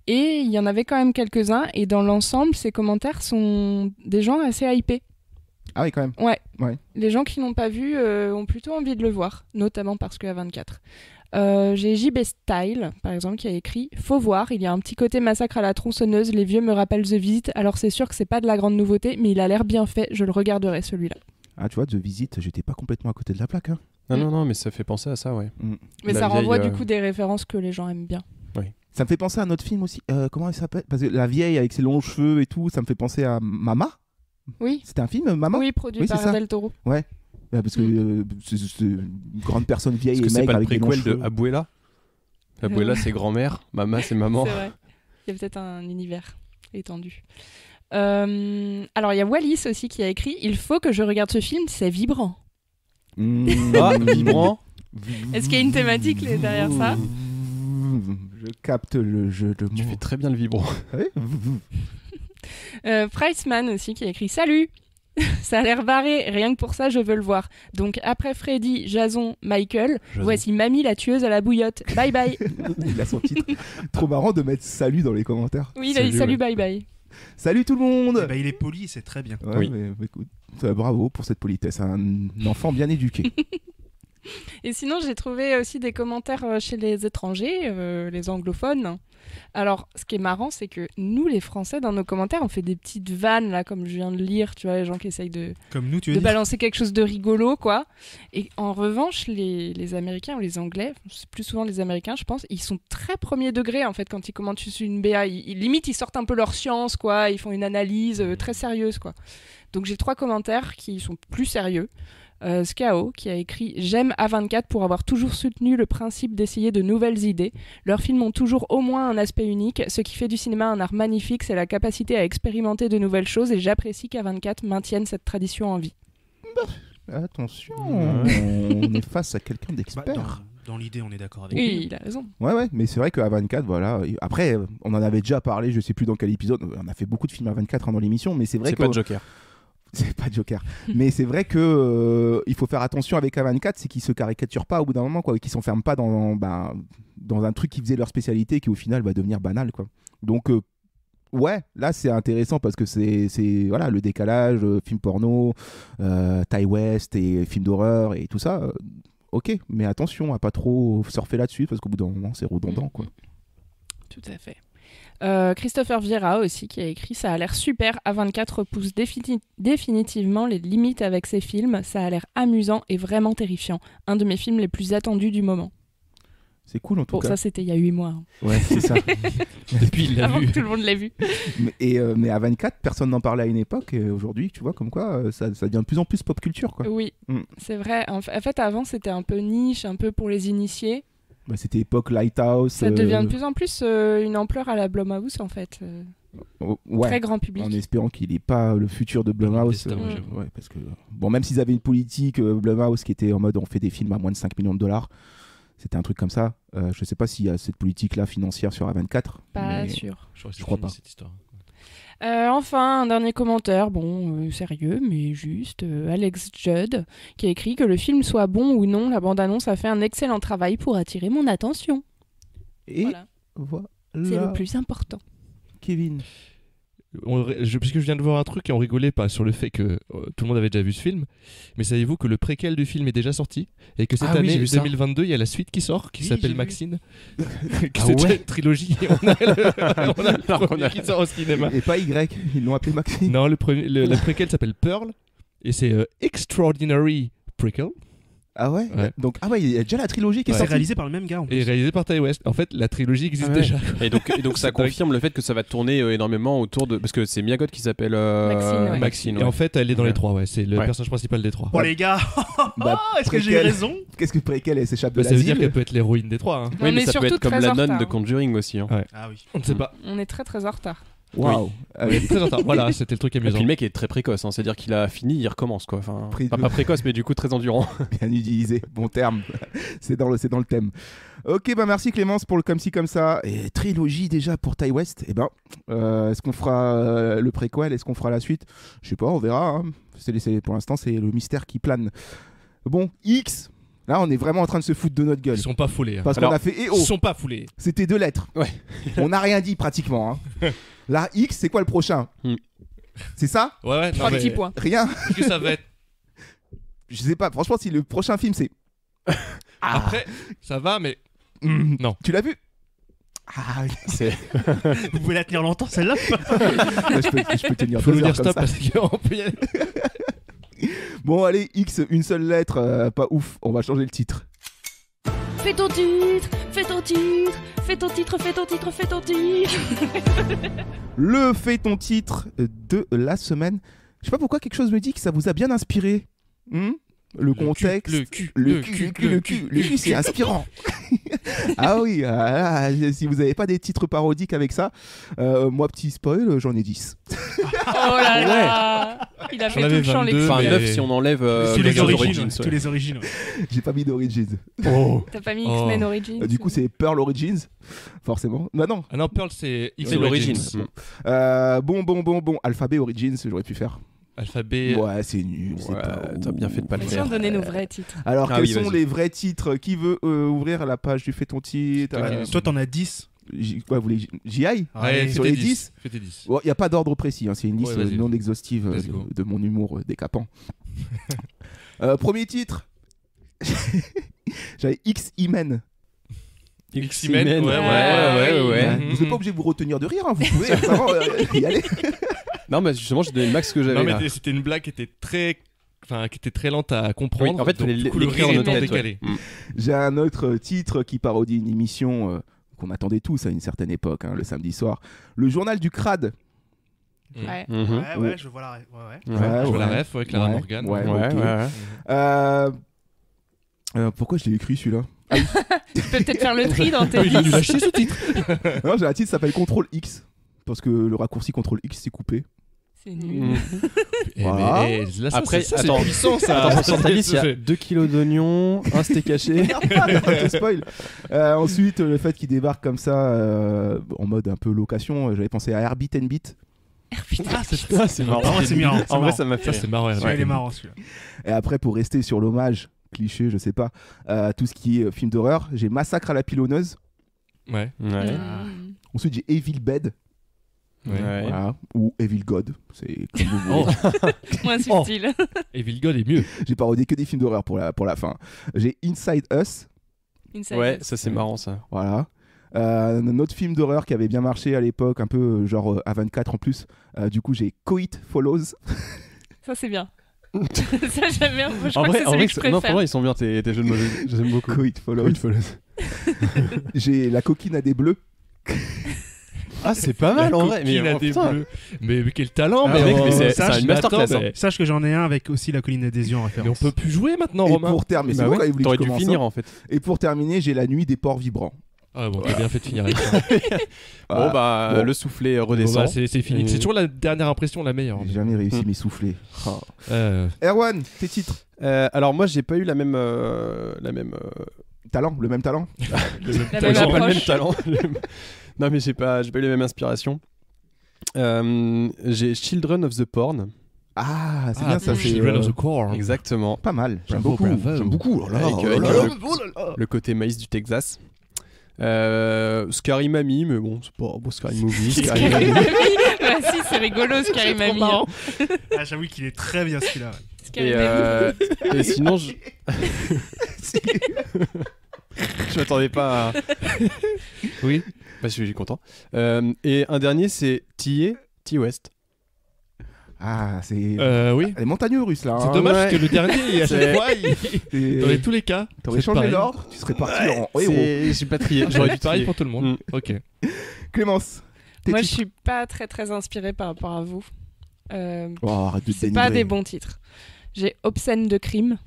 Et il y en avait quand même quelques-uns. Et dans l'ensemble, ces commentaires sont des gens assez hypés. Ah oui, quand même. Ouais. Ouais. Les gens qui n'ont pas vu ont plutôt envie de le voir, notamment parce qu'à 24. J'ai JB Style, par exemple, qui a écrit « Faut voir, il y a un petit côté massacre à la tronçonneuse, les vieux me rappellent The Visit, alors c'est sûr que c'est pas de la grande nouveauté, mais il a l'air bien fait, je le regarderai celui-là. » Ah, tu vois, The Visit, j'étais pas complètement à côté de la plaque. Hein. Non, mais ça fait penser à ça, ouais. Mais La ça renvoie vieille, du coup des références que les gens aiment bien. Oui. Ça me fait penser à un autre film aussi. Comment il s'appelle? Parce que la vieille avec ses longs cheveux et tout, ça me fait penser à Mama. Oui. C'était un film, Mama? Oui, produit Oui, par c'est ça. Del Toro. Ouais. Parce que c'est une grande personne vieille Est-ce que et c'est maigre pas le avec des longs préquel de cheveux. Abuela? Abuela, c'est grand-mère, Mama, c'est maman. C'est vrai. Il y a peut-être un univers étendu. Alors il y a Wallis aussi qui a écrit « Il faut que je regarde ce film, c'est vibrant ». Ah, vibrant. Est-ce qu'il y a une thématique derrière ça? Je capte le jeu de mots. Tu fais très bien le vibrant. Priceman aussi qui a écrit « Salut !» Ça a l'air barré, rien que pour ça je veux le voir. Donc après Freddy, Jason, Michael, voici Mamie la tueuse à la bouillotte. Bye bye. Il a son titre. Trop marrant de mettre salut dans les commentaires. Oui, il a dit salut, bye bye. Salut tout le monde. Eh ben, il est poli, c'est très bien. Ouais, mais écoute, bravo pour cette politesse. Un enfant bien éduqué. Et sinon, j'ai trouvé aussi des commentaires chez les étrangers, les anglophones. Alors, ce qui est marrant, c'est que nous, les Français, dans nos commentaires, on fait des petites vannes, là, comme je viens de lire, tu vois, les gens qui essayent de balancer quelque chose de rigolo, quoi. Et en revanche, les Américains ou les Anglais, c'est plus souvent les Américains, je pense, ils sont très premier degré, en fait, quand ils commentent sur une BA. Limite, ils sortent un peu leur science, quoi. Ils font une analyse très sérieuse, quoi. Donc, j'ai 3 commentaires qui sont plus sérieux. Skao qui a écrit « J'aime A24 pour avoir toujours soutenu le principe d'essayer de nouvelles idées. Leurs films ont toujours au moins un aspect unique. Ce qui fait du cinéma un art magnifique, c'est la capacité à expérimenter de nouvelles choses et j'apprécie qu'A24 maintienne cette tradition en vie. » Attention, on est face à quelqu'un d'expert. Dans l'idée, on est d'accord avec lui. Oui, il a raison. Ouais, mais c'est vrai qu'à 24, voilà. Après, on en avait déjà parlé, je sais plus dans quel épisode. On a fait beaucoup de films à 24 dans l'émission, mais c'est vrai C'est que pas Joker. C'est pas Joker. Mais c'est vrai que il faut faire attention avec A24, c'est qu'ils se caricaturent pas au bout d'un moment, quoi, qu'ils s'enferment pas dans un truc qui faisait leur spécialité, qui au final va devenir banal, quoi. Donc ouais, là c'est intéressant parce que c'est voilà, le décalage, film porno, Ty West et film d'horreur et tout ça. Ok, mais attention à pas trop surfer là-dessus parce qu'au bout d'un moment c'est redondant, quoi. Tout à fait. Christopher Vieira aussi qui a écrit « Ça a l'air super, A24 pousse définitivement les limites avec ses films, ça a l'air amusant et vraiment terrifiant. Un de mes films les plus attendus du moment. » C'est cool en tout cas. Ça c'était il y a 8 mois. Hein. Ouais, c'est ça. Depuis il l'a Avant vu. que tout le monde l'ait vu. Mais A24, personne n'en parlait à une époque et aujourd'hui, tu vois, comme quoi ça devient de plus en plus pop culture, quoi. Oui, c'est vrai. En fait, avant c'était un peu niche, un peu pour les initiés. Bah, c'était époque Lighthouse. Ça devient de plus en plus une ampleur à la Blumhouse en fait. Ouais, très grand public. En espérant qu'il n'ait pas le futur de Blumhouse. Ouais, parce que bon, même s'ils avaient une politique Blumhouse qui était en mode on fait des films à moins de 5 millions de dollars, c'était un truc comme ça. Je sais pas s'il y a cette politique là financière sur A24. Pas sûr. Je crois pas. Cette histoire. Enfin, un dernier commentaire, sérieux, mais juste. Alex Judd, qui a écrit que le film soit bon ou non, la bande-annonce a fait un excellent travail pour attirer mon attention. Et voilà. C'est le plus important. Kevin. Puisque je viens de voir un truc et on rigolait pas sur le fait que tout le monde avait déjà vu ce film, mais savez-vous que le préquel du film est déjà sorti et que cette année 2022 il y a la suite qui sort qui s'appelle Maxine. C'est déjà une trilogie et on a le premier qui sort au cinéma. Et pas Y, ils l'ont appelé Maxine. Non, le préquel s'appelle Pearl et c'est Extraordinary Prequel. Ah ouais, Donc il y a déjà la trilogie qui est sortie. réalisée par le même gars. Et réalisée par Ty West. En fait, la trilogie existe déjà. Et donc ça confirme le fait que ça va tourner énormément autour de, parce que c'est Mia Goth qui s'appelle Maxine. Et en fait, elle est dans les trois. Ouais, c'est le personnage principal des trois. Bon les gars, est-ce que j'ai eu raison? Qu'est-ce que préquel, elle s'échappe de l'asile? Ça veut dire qu'elle peut être l'héroïne des trois. Oui, mais ça peut être comme la nonne de Conjuring aussi. Ah oui. On ne sait pas. On est très très en retard. Waouh. Très en retard. Voilà, c'était le truc amusant. Et puis le mec est très précoce, c'est-à-dire qu'il a fini, il recommence quoi. Enfin, pas précoce, mais du coup très endurant. Bien utilisé, bon terme. c'est dans le thème. Ok, merci Clémence pour le comme ci comme ça. Et trilogie déjà pour Ty West. Est-ce qu'on fera le préquel? Est-ce qu'on fera la suite? Je sais pas, on verra. Pour l'instant, c'est le mystère qui plane. Bon, X. Là, on est vraiment en train de se foutre de notre gueule. Ils sont pas foulés. Parce qu'on a fait Ils sont pas foulés. C'était 2 lettres. Ouais. On n'a rien dit pratiquement. Là, X, c'est quoi le prochain? C'est ça? Ouais. 3 petits points. Rien. Est-ce que ça va être? Je sais pas. Franchement, si le prochain film, c'est. Après, ça va, mais. Non. Tu l'as vu? Vous pouvez la tenir longtemps, celle-là? Je peux tenir 2 heures. Faut nous dire comme stop ça. parce qu'on peut y aller. Bon, allez, X, une seule lettre, pas ouf. On va changer le titre. Fais ton titre, fais ton titre, fais ton titre, fais ton titre, fais ton titre. Le fais ton titre de la semaine. Je sais pas pourquoi quelque chose me dit que ça vous a bien inspiré. Le contexte, le cul, c'est inspirant. Ah oui, si vous n'avez pas des titres parodiques avec ça, moi petit spoil, j'en ai 10. Oh là là, il a fait tout le champ lexical. Enfin 9 si on enlève les origines. Tous les origines. J'ai pas mis d'Origins. T'as pas mis X-Men Origins? Du coup c'est Pearl Origins, forcément. Bah non. Ah non, Pearl c'est X Origins. Bon, Alphabet Origins, j'aurais pu faire. Alphabet. Ouais, c'est nul. T'as bien fait de pas le faire. Donner nos vrais titres. Alors, quels sont les vrais titres? Qui veut ouvrir la page du Fais ton titre? Toi, t'en as 10. Quoi, vous voulez j'y aille? Sur les 10. Il n'y a pas d'ordre précis, c'est une liste non exhaustive de mon humour décapant. Premier titre. J'avais X-Men. X-Men, ouais. Vous n'êtes pas obligé de vous retenir de rire, vous pouvez vraiment y aller. Non, mais justement, j'ai donné le max que j'avais. Non, mais c'était une blague qui était très lente à comprendre. Oui, en fait, il fallait l'écrire en décalé. J'ai un autre titre qui parodie une émission qu'on attendait tous à une certaine époque, le samedi soir. Le journal du crade. Ouais, je vois la ref. Je vois la ref, Clara Morgan. Pourquoi je l'ai écrit celui-là? Tu peux peut-être faire le tri dans tes listes. Il a lâché ce titre. Non, j'ai un titre qui s'appelle Contrôle X. Parce que le raccourci Contrôle X c'est coupé. C'est nul. Voilà. Mais là, après, ça, attends, c'est puissant, ça. Attends, sur ta liste, il y a 2 kilos d'oignons, un steak haché. Spoil. Ensuite, le fait qu'il débarque comme ça, en mode un peu location, j'avais pensé à Airbnb. c'est marrant. En vrai, c'est marrant. En vrai, ça m'a fait. Ça, c'est marrant. Il est marrant celui-là. Et après, pour rester sur l'hommage, cliché, je sais pas, tout ce qui est film d'horreur, j'ai Massacre à la pilonneuse. Ouais. Ensuite, j'ai Evil Bed. Ouais. Voilà. Ou Evil God, c'est comme vous voulez. Moins subtil. Evil God est mieux. J'ai parodié que des films d'horreur pour la fin. J'ai Inside Us. Ouais, ça c'est marrant ça. Voilà. Un autre film d'horreur qui avait bien marché à l'époque, un peu genre A24 en plus. Du coup, j'ai Coit Follows. Ça, c'est bien. Ça, j'aime bien. Je crois En que vrai, c'est celui que je non, préfère. pour moi, ils sont bien tes jeux de mots. J'aime beaucoup. Coit Follows. J'ai La coquine à des bleus. Ah, c'est pas mal en vrai. Mais, oh, putain. mais quel talent, Ah, mec, mais c'est sache- une masterclass. attends, mais- Sache que j'en ai un avec aussi La colline des yeux en Mais on référence. peut plus jouer maintenant, Et Romain. pour terminer, c'est Bah bon, ouais, quand il voulait que t'aurais je dû commence, finir hein. en fait. Et pour terminer, j'ai La nuit des porcs vibrants. Ah bon, t'as bien fait de finir avec ça. Voilà. Bon bah, Bon. le soufflet Bon, redescend. bah, c'est fini. Et- C'est toujours la dernière impression la meilleure. J'ai jamais réussi à m'essouffler. Oh. Erwan, tes titres. Alors moi, j'ai pas eu la même Talent, le même talent. La J'ai même pas le même approche. talent. Non mais j'ai pas eu la même inspiration. J'ai Children of the Porn. Ah, c'est bien ça. C'est Children of the Core. Exactement. pas mal. J'aime Bravo, beaucoup. bravo. J'aime beaucoup. Oh là là, Avec, oh là là. le côté maïs du Texas. Scary Mammy, mais bon, c'est pas un beau Scary Movie. Scary Mammy. Bah si, c'est rigolo, Scary Mammy. Ah, j'avoue qu'il est très bien celui-là. Scary Et, Mammy. et sinon, je m'attendais pas à... Oui. Bah, je suis content. Et un dernier, c'est T-West. Ah, c'est. Oui. Elle est montagneux russe là. C'est hein. dommage ouais. que le dernier, à chaque C'est- fois, Et- dans tous les cas, T'aurais c'est changé pareil. l'ordre, tu serais parti en héros. J'ai pas trié. J'aurais J'aurais dû dû pareil trier. pour tout le monde. Ok. Clémence, tes Moi, je titres. suis pas très inspirée par rapport à vous. Oh, arrête de te C'est pas dénigrer. des bons titres. J'ai Obscène de crime,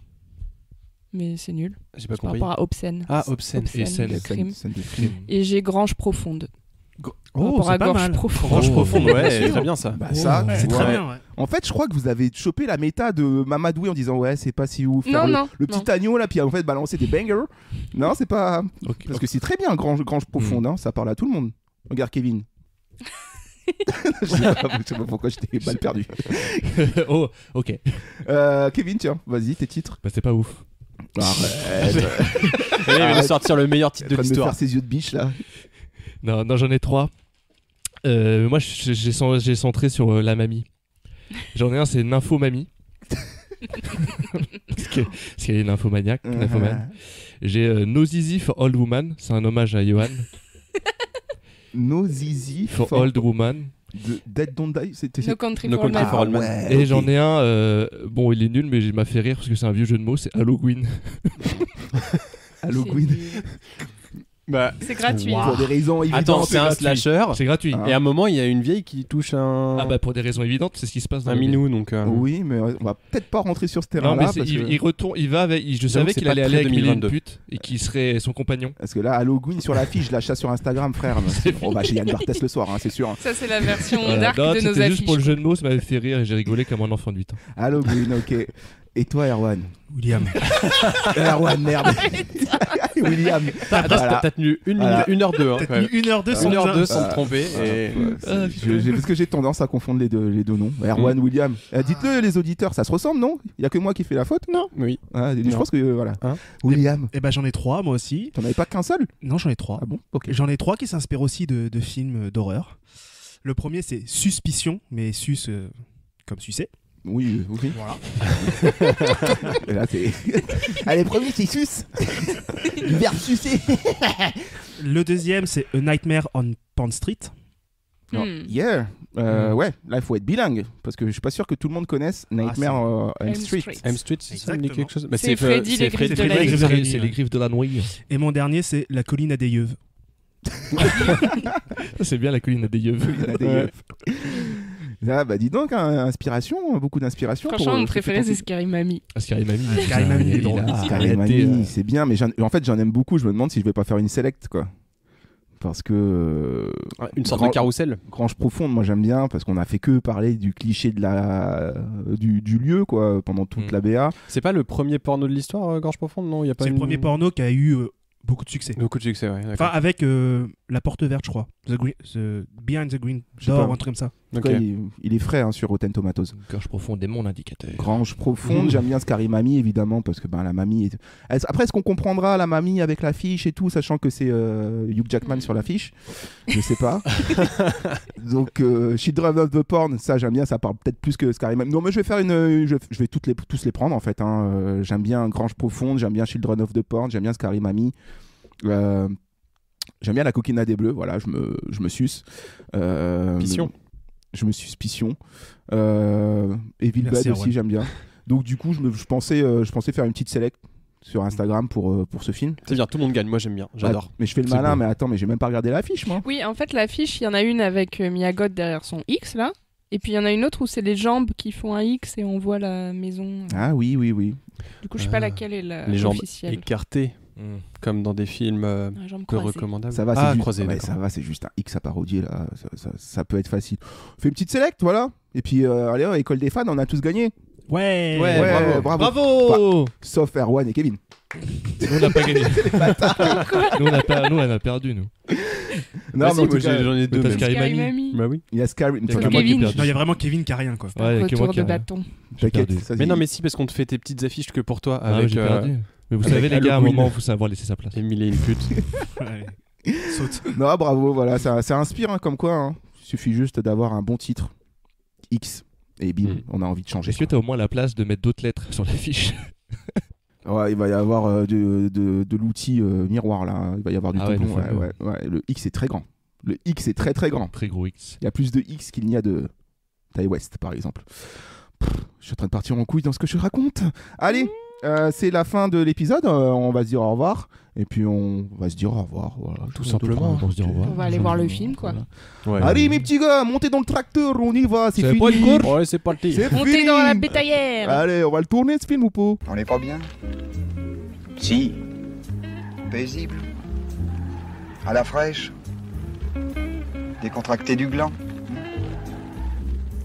mais c'est nul. J'ai pas C'est par compris. rapport à Obscène. Ah, Obscène. Et scène. de crime. Scène de crime. Et j'ai Grange profonde. Par Oh, rapport à c'est pas Gorge mal. profonde. Grange Oh. profonde, Bien ouais, sûr. très bien ça. Bah ça, C'est ouais. très bien, ouais. En fait, je crois que vous avez chopé la méta de Mamadoué en disant ouais, c'est pas si ouf. Non, Faire non, le petit agneau là, puis en fait balancer des bangers. Non, c'est pas. Ok. Parce que c'est très bien, Grange profonde, hein, ça parle à tout le monde. Regarde Kevin. je sais pas pourquoi j'étais mal perdu. Oh, ok. Kevin, tiens, vas-y, tes titres. Bah, c'est pas ouf. Arrête. Il va nous sortir le meilleur titre de En train de me l'histoire. faire ses yeux de biche là. Non, j'en ai 3. Moi, j'ai centré sur la mamie. J'en ai un, c'est Nymphomamie. parce qu'elle est nymphomaniaque. Nymphomane. J'ai No Zizi for Old Woman. C'est un hommage à Johan. No Zizi For Old Woman. de Dead Don't Die. C'était No Country No for Old Country Men. for Old Men. ouais, Et ok. j'en ai un, bon, il est nul, mais il m'a fait rire parce que c'est un vieux jeu de mots. C'est Halloween. Halloween. Bah, C'est gratuit. Pour des raisons évidentes. attends, c'est un gratuit. slasher. C'est gratuit. Ah. Et à un moment, il y a une vieille qui touche un, Ah bah pour des raisons évidentes, c'est ce qui se passe dans un le minou, donc. Oui, mais on va peut-être pas rentrer sur ce Non terrain-là. mais parce, il retourne, il va avec. Je J'avoue savais que c'est qu'il pas allait très aller avec mille et une 2022. putes et qu'il serait son compagnon. parce que là, Halloween sur l'affiche, je l'achat sur Instagram, frère. On va chez Yann Barthès le soir, hein, c'est sûr. Ça, c'est la version Voilà. dark Non, de nos c'était affiches. juste pour le jeu de mots, ça m'avait fait rire et j'ai rigolé comme un enfant de 8 ans. Halloween, ok. Et toi, Erwan? William. Erwan, merde. William. Voilà. T'as tenu Voilà. 1h02. T'as tenu 1h02 sans 1h02 sans Ah, te tromper. Et... Parce que j'ai tendance à confondre les deux noms. Erwan, William. Dites-le, les auditeurs, ça se ressemble, non? Il y a que moi qui fais la faute? Non. Oui. Ah, je Non. pense que voilà. Hein William. Eh ben j'en ai 3 moi aussi. T'en avais pas qu'un seul? Non, j'en ai 3. Ah bon? Ok. J'en ai 3 qui s'inspirent aussi de films d'horreur. Le premier c'est Suspicion, mais sus comme sucé. Oui, oui. Voilà. Et là, c'est. Allez, premier, c'est sus. Du verbe sucer. Le deuxième c'est A Nightmare on Pond Street. Yeah. Ouais, là, il faut être bilingue. Parce que je suis pas sûr que tout le monde connaisse Nightmare on Elm Street. M Street, ça me dit quelque chose. Bah, C'est Freddy, les griffes de la nuit. C'est les griffes de la nuit. Et mon dernier c'est La colline à des yeux. C'est bien la colline à des yeux. Il y en a des yeux. Ah, bah dis donc, hein, inspiration, beaucoup d'inspiration. Franchement, mon préféré, c'est Scary Mammy. Scary Mammy. Scary Mammy, il est drôle. Scary Mammy, c'est bien, mais en fait, j'en aime beaucoup. Je me demande si je vais pas faire une select, quoi. Parce que. Une sorte de carrousel. Grange profonde, moi j'aime bien, parce qu'on a fait que parler du cliché du lieu, quoi, pendant toute la BA. C'est pas le premier porno de l'histoire, Gorge Profonde, non? Y a pas C'est le premier porno qui a eu beaucoup de succès. Beaucoup de succès, ouais. Enfin, avec La Porte Verte, je crois. Behind the Green Je sais Door, pas. un truc comme ça. En tout cas, il est frais hein, sur Rotten Tomatoes. Gorge profonde est mon indicateur. Grange profonde, j'aime bien Scary Mamie évidemment parce que la mamie est... Après est-ce qu'on comprendra la mamie avec l'affiche et tout sachant que c'est Hugh Jackman sur l'affiche, je sais pas. Donc Children of the Porn, ça j'aime bien, ça parle peut-être plus que Scary Mamie. Non mais je vais faire je vais tous les prendre en fait hein. J'aime bien Grange profonde, j'aime bien Children of the Porn, j'aime bien Scary Mamie. J'aime bien la coquina des bleus, voilà, je me suce. Pission. Je me suce Pission. Evil Bad aussi, j'aime bien. Donc du coup, je pensais faire une petite select sur Instagram pour ce film. C'est-à-dire tout le monde gagne, moi j'aime bien, j'adore. Mais je fais le malin, mais attends, mais j'ai même pas regardé l'affiche moi. Oui, en fait l'affiche, il y en a une avec Mia Goth derrière son X là. Et puis il y en a une autre où c'est les jambes qui font un X et on voit la maison. Ah oui. Du coup, je sais pas laquelle est la les jambes officielle. écartées. Comme dans des films peu recommandables. Ça va, croisé, ça va, c'est juste un X à parodier là. Ça peut être facile. On fait une petite select, voilà. Et puis allez, école des fans, on a tous gagné. Ouais, bravo. Sauf Erwan et Kevin. Nous on n'a pas gagné. Nous on a perdu nous. Non, mais en tout cas, j'en ai deux. Scary Mamie. Bah oui. Il y a Scary. Kevin. Non, il y a vraiment Kevin qui a rien quoi. Ouais, Retour de bâton. T'inquiète. Mais non, mais si parce qu'on te fait tes petites affiches que pour toi Ah avec. j'ai perdu. Mais vous savez les gars, à un moment, il faut savoir laisser sa place. Emile et une pute. Saute. Non, bravo, voilà, ça inspire, hein, comme quoi. Hein. Il suffit juste d'avoir un bon titre. X. Et bim, on a envie de changer. Est-ce que tu as au moins la place de mettre d'autres lettres sur l'affiche? Ouais, il va y avoir de l'outil miroir là. Il va y avoir du tampon. Ouais. Le X est très grand. Le X est très très grand. Très gros X. Il y a plus de X qu'il n'y a de Ty West, par exemple. Je suis en train de partir en couille dans ce que je raconte. Allez, c'est la fin de l'épisode. On va se dire au revoir. Et puis on va se dire au revoir. Voilà, tout simplement. On se dit au revoir. On va aller voir le film, quoi. Ouais. Allez, mes petits gars, montez dans le tracteur. On y va. C'est fini. Pas une course. Ouais, c'est parti. Montez dans la bétaillère. Allez, on va le tourner ce film ou pas? On n'est pas bien? Si. Paisible? À la fraîche? Décontracté du gland?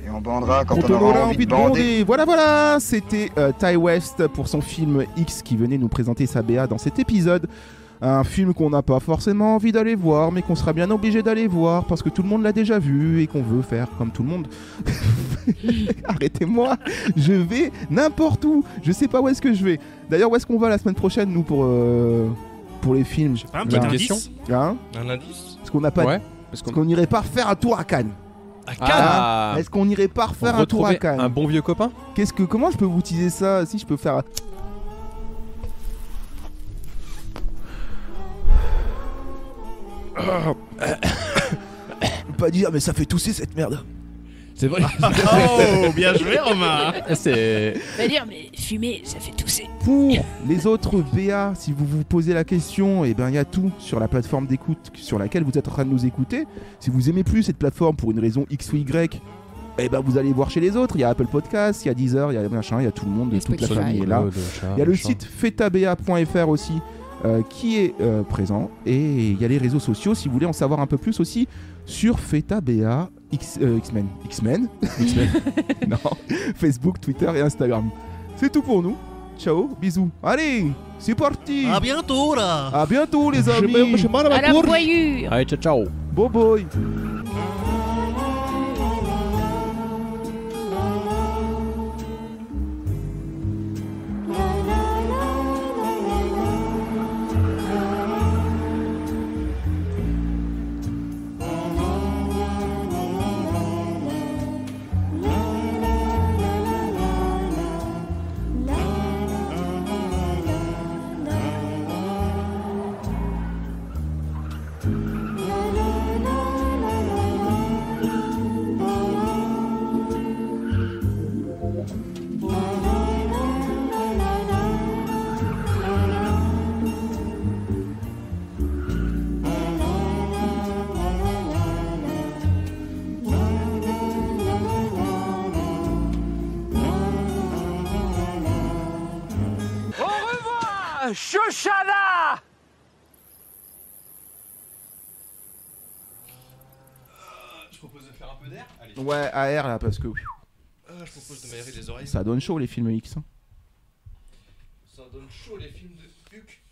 Et on bandera quand on aura envie de bander. Voilà, c'était Ty West pour son film X qui venait nous présenter sa BA dans cet épisode. Un film qu'on n'a pas forcément envie d'aller voir, mais qu'on sera bien obligé d'aller voir parce que tout le monde l'a déjà vu et qu'on veut faire comme tout le monde. Arrêtez-moi, je vais n'importe où. Je sais pas où est-ce que je vais. D'ailleurs, où est-ce qu'on va la semaine prochaine, nous, pour les films? Je sais pas, un petit indice. Hein? Un indice? Parce qu'on n'a pas. Ouais. Parce qu'on n'irait pas refaire un tour à Cannes. À Cannes. Est-ce qu'on n'irait pas refaire un tour à Cannes? Un bon vieux copain? Comment je peux vous utiliser ça? Si je peux faire. Pas dire, mais ça fait tousser cette merde. C'est vrai. Oh, bien joué, Romain. C'est. Va dire, mais fumer, ça fait tousser. Pour les autres BA, si vous vous posez la question, il y a tout sur la plateforme d'écoute sur laquelle vous êtes en train de nous écouter. Si vous aimez plus cette plateforme pour une raison X ou Y, vous allez voir chez les autres. Il y a Apple Podcasts, il y a Deezer, il y a machin, il y a tout le monde, toute la famille est là. Il y a le site fetabA.fr aussi qui est présent. Et il y a les réseaux sociaux si vous voulez en savoir un peu plus aussi sur fetabA. X-Men. Non, Facebook, Twitter et Instagram. C'est tout pour nous. Ciao, bisous. Allez, c'est parti. À bientôt là. À bientôt les amis. À la voyure. Allez, ciao. Bye bye. Shoshana! Je propose de faire un peu d'air. Allez. Ouais, AR là parce que je propose de m'aérer les oreilles. ça donne chaud les films X. Ça donne chaud les films de Huck.